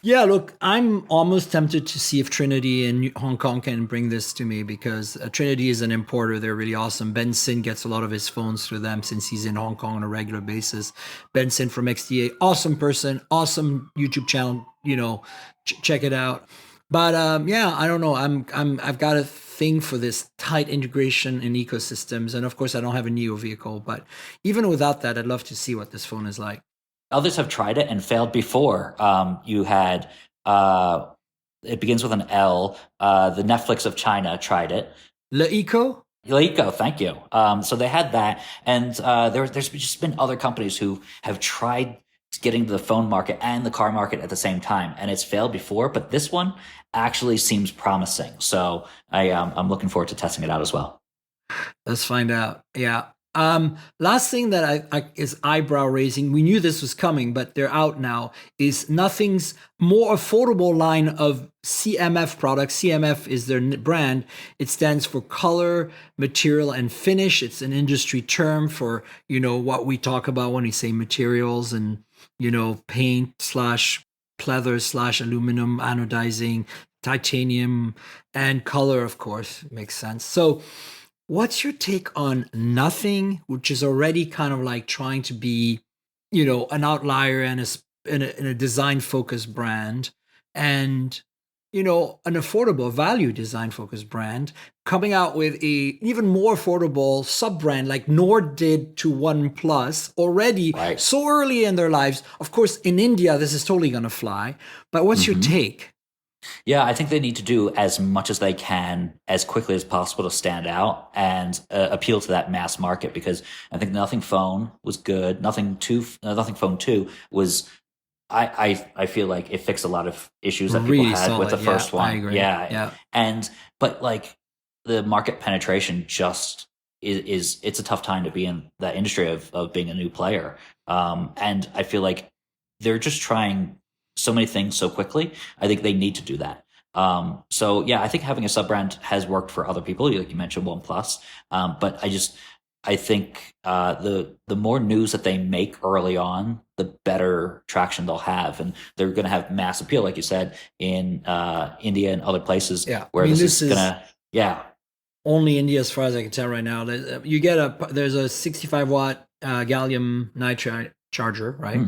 Yeah, look, I'm almost tempted to see if Trinity in Hong Kong can bring this to me, because Trinity is an importer. They're really awesome. Ben Sin gets a lot of his phones through them since he's in Hong Kong on a regular basis. Ben Sin from XDA, awesome person, awesome YouTube channel. Check it out. But I don't know. I've got a thing for this tight integration in ecosystems, and of course, I don't have a Neo vehicle. But even without that, I'd love to see what this phone is like. Others have tried it and failed before. You had, it begins with an L. The Netflix of China tried it. Leico, thank you. So they had that. And there's just been other companies who have tried getting to the phone market and the car market at the same time. And it's failed before, but this one actually seems promising. So I'm looking forward to testing it out as well. Let's find out. Yeah. Last thing that I is eyebrow raising. We knew this was coming, but they're out now. Is Nothing's more affordable line of CMF products. CMF is their brand. It stands for color, material, and finish. It's an industry term for what we talk about when we say materials and paint / pleather / aluminum, anodizing, titanium, and color. Of course, makes sense. So, what's your take on Nothing, which is already kind of like trying to be, an outlier and in a design-focused brand, and an affordable value design focused brand coming out with a even more affordable sub brand like Nord did to OnePlus already Right. so early in their lives. Of course, in India, this is totally going to fly. But what's your take? Yeah, I think they need to do as much as they can as quickly as possible to stand out and appeal to that mass market, because I think Nothing Phone was good. Nothing Phone 2 was. I feel like it fixed a lot of issues that people Really had with solid. the first Yeah, one. I agree. Yeah. Yeah. But like the market penetration just is it's a tough time to be in that industry of being a new player. And I feel like they're just trying so many things so quickly. I think they need to do that. So yeah, I think having a sub brand has worked for other people. Like you mentioned OnePlus. But I think the more news that they make early on, the better traction they'll have, and they're going to have mass appeal, like you said, in India and other places. Yeah. Where this is gonna, yeah, only India, as far as I can tell right now. There's a 65 watt gallium nitride charger, right?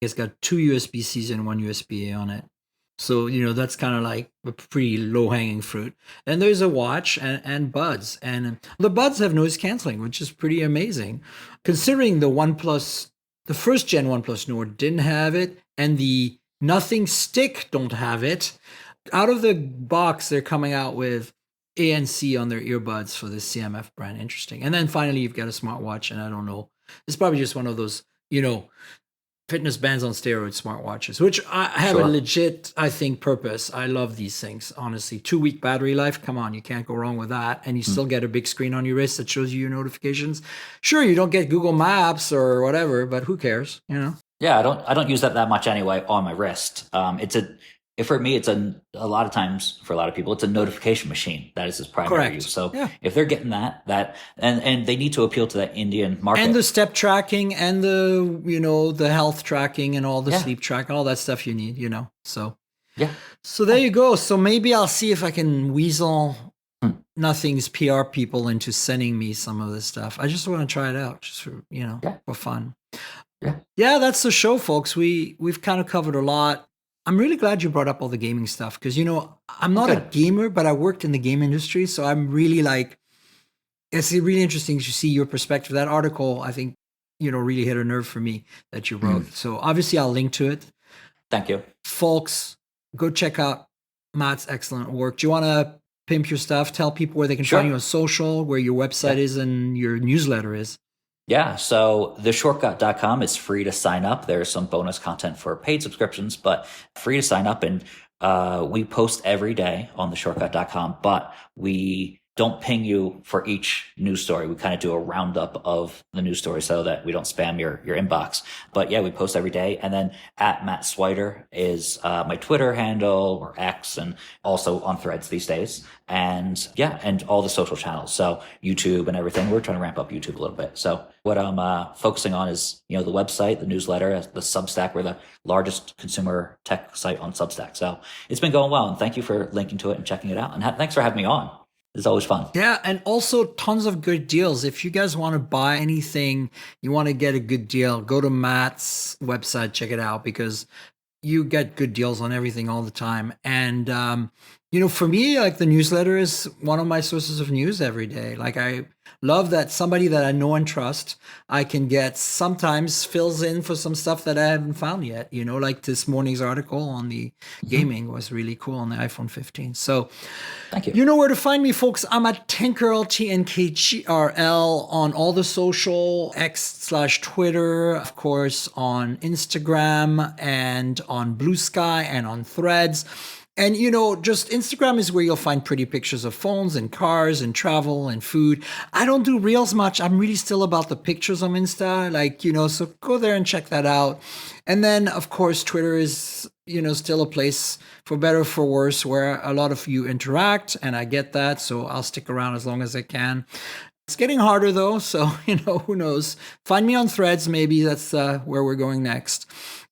It's got two USB-Cs and one USB-A on it. So, that's kind of like a pretty low hanging fruit. And there's a watch and buds. And the buds have noise canceling, which is pretty amazing. Considering the first gen OnePlus Nord didn't have it, and the Nothing Stick don't have it. Out of the box, they're coming out with ANC on their earbuds for the CMF brand. Interesting. And then finally, you've got a smartwatch, and I don't know. It's probably just one of those, fitness bands on steroids smartwatches, which I have a legit, I think, purpose. I love these things, honestly. 2-week battery life. Come on, you can't go wrong with that. And you still get a big screen on your wrist that shows you your notifications. Sure, you don't get Google Maps or whatever, but who cares, Yeah, I don't use that much anyway on my wrist. For me, it's a lot of times for a lot of people, it's a notification machine. That is its primary use. So if they're getting that and they need to appeal to that Indian market. And the step tracking and the health tracking and all the sleep tracking, all that stuff you need, So yeah. So there you go. So maybe I'll see if I can weasel Nothing's PR people into sending me some of this stuff. I just want to try it out, just for for fun. Yeah, that's the show, folks. We've kind of covered a lot. I'm really glad you brought up all the gaming stuff because, I'm not a gamer, but I worked in the game industry. So I'm really it's really interesting to see your perspective. That article, I think, really hit a nerve for me that you wrote. So obviously I'll link to it. Thank you. Folks, go check out Matt's excellent work. Do you want to pimp your stuff? Tell people where they can find you on social, where your website is and your newsletter is. Yeah, so theshortcut.com is free to sign up. There's some bonus content for paid subscriptions, but free to sign up. And we post every day on theshortcut.com, but we don't ping you for each news story. We kind of do a roundup of the news story so that we don't spam your inbox. But yeah, we post every day. And then at Matt Swider is my Twitter handle, or X, and also on Threads these days. And yeah, and all the social channels. So YouTube and everything. We're trying to ramp up YouTube a little bit. So what I'm focusing on is, the website, the newsletter, the Substack. We're the largest consumer tech site on Substack. So it's been going well. And thank you for linking to it and checking it out. And thanks for having me on. It's always fun. Yeah, and also tons of good deals. If you guys want to buy anything, you want to get a good deal, go to Matt's website, check it out, because you get good deals on everything all the time. And, for me, like the newsletter is one of my sources of news every day. Like I love that somebody that I know and trust, I can get sometimes fills in for some stuff that I haven't found yet, like this morning's article on the gaming was really cool on the iPhone 15. So thank you. You know where to find me, folks. I'm at Tinkerl, TNKGRL, on all the social, X/Twitter, of course, on Instagram and on Blue Sky and on Threads. And, just Instagram is where you'll find pretty pictures of phones and cars and travel and food. I don't do reels much. I'm really still about the pictures on Insta, so go there and check that out. And then, of course, Twitter is, still a place, for better or for worse, where a lot of you interact. And I get that. So I'll stick around as long as I can. It's getting harder, though. So, who knows? Find me on Threads. Maybe that's where we're going next.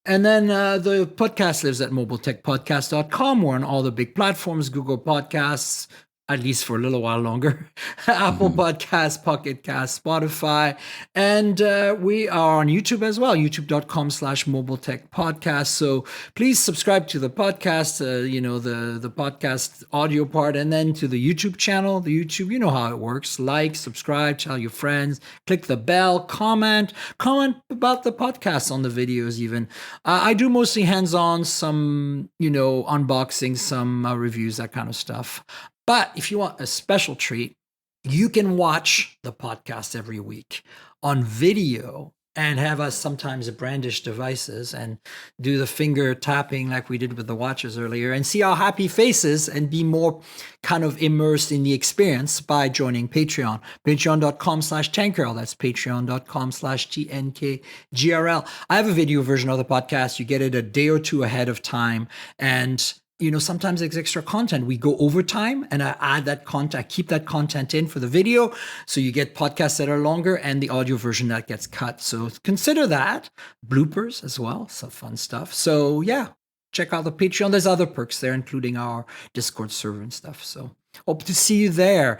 And then the podcast lives at mobiletechpodcast.com. We're on all the big platforms, Google Podcasts, at least for a little while longer. Apple Podcasts, Pocket Cast, Spotify, and we are on YouTube as well, youtube.com/Mobile Tech Podcast. So please subscribe to the podcast, the podcast audio part, and then to the YouTube channel. The YouTube, you know how it works. Like, subscribe, tell your friends, click the bell, comment about the podcast on the videos even. I do mostly hands-on, some, unboxing, some reviews, that kind of stuff. But if you want a special treat, you can watch the podcast every week on video and have us sometimes brandish devices and do the finger tapping like we did with the watches earlier and see our happy faces and be more kind of immersed in the experience by joining Patreon. Patreon.com/TankGirl. That's patreon.com/TNKGRL. I have a video version of the podcast. You get it a day or two ahead of time. And sometimes it's extra content. We go overtime and I add that content, I keep that content in for the video. So you get podcasts that are longer and the audio version that gets cut. So consider that. Bloopers as well. Some fun stuff. So yeah, check out the Patreon. There's other perks there, including our Discord server and stuff. So hope to see you there.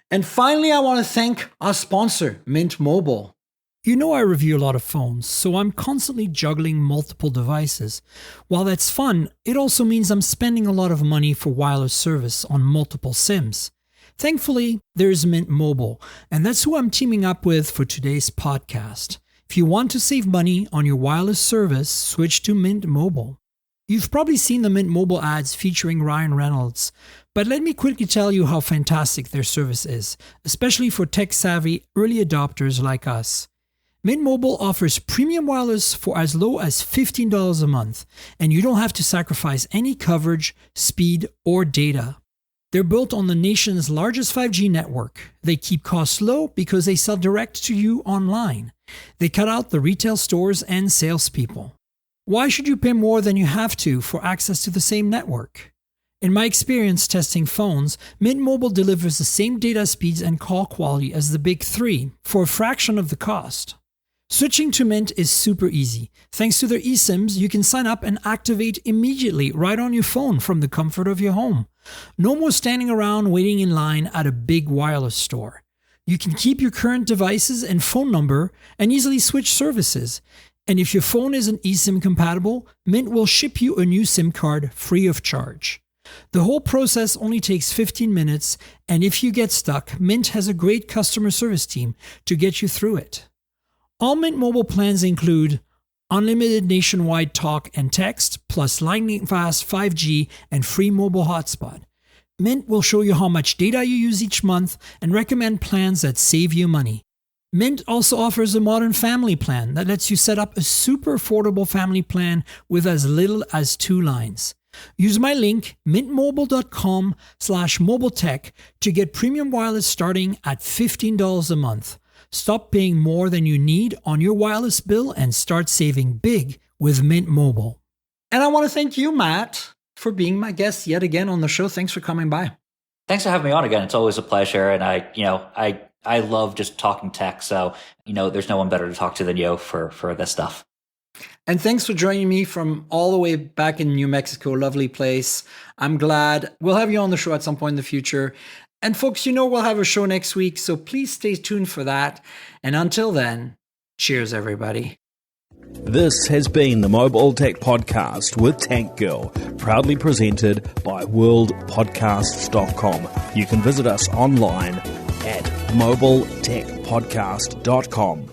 And finally, I want to thank our sponsor, Mint Mobile. I review a lot of phones, so I'm constantly juggling multiple devices. While that's fun, it also means I'm spending a lot of money for wireless service on multiple SIMs. Thankfully, there's Mint Mobile, and that's who I'm teaming up with for today's podcast. If you want to save money on your wireless service, switch to Mint Mobile. You've probably seen the Mint Mobile ads featuring Ryan Reynolds, but let me quickly tell you how fantastic their service is, especially for tech-savvy early adopters like us. Mint Mobile offers premium wireless for as low as $15 a month, and you don't have to sacrifice any coverage, speed, or data. They're built on the nation's largest 5G network. They keep costs low because they sell direct to you online. They cut out the retail stores and salespeople. Why should you pay more than you have to for access to the same network? In my experience testing phones, Mint Mobile delivers the same data speeds and call quality as the big three for a fraction of the cost. Switching to Mint is super easy. Thanks to their eSIMs, you can sign up and activate immediately right on your phone from the comfort of your home. No more standing around waiting in line at a big wireless store. You can keep your current devices and phone number and easily switch services. And if your phone isn't eSIM compatible, Mint will ship you a new SIM card free of charge. The whole process only takes 15 minutes, and if you get stuck, Mint has a great customer service team to get you through it. All Mint Mobile plans include unlimited nationwide talk and text, plus lightning-fast 5G and free mobile hotspot. Mint will show you how much data you use each month and recommend plans that save you money. Mint also offers a modern family plan that lets you set up a super affordable family plan with as little as 2 lines. Use my link, mintmobile.com/mobiletech, to get premium wireless starting at $15 a month. Stop paying more than you need on your wireless bill and start saving big with Mint Mobile. And I want to thank you, Matt, for being my guest yet again on the show. Thanks for coming by. Thanks for having me on again. It's always a pleasure. And I love just talking tech. So, there's no one better to talk to than you for this stuff. And thanks for joining me from all the way back in New Mexico. Lovely place. I'm glad we'll have you on the show at some point in the future. And folks, we'll have a show next week, so please stay tuned for that. And until then, cheers, everybody. This has been the Mobile Tech Podcast with Tank Girl, proudly presented by worldpodcasts.com. You can visit us online at mobiletechpodcast.com.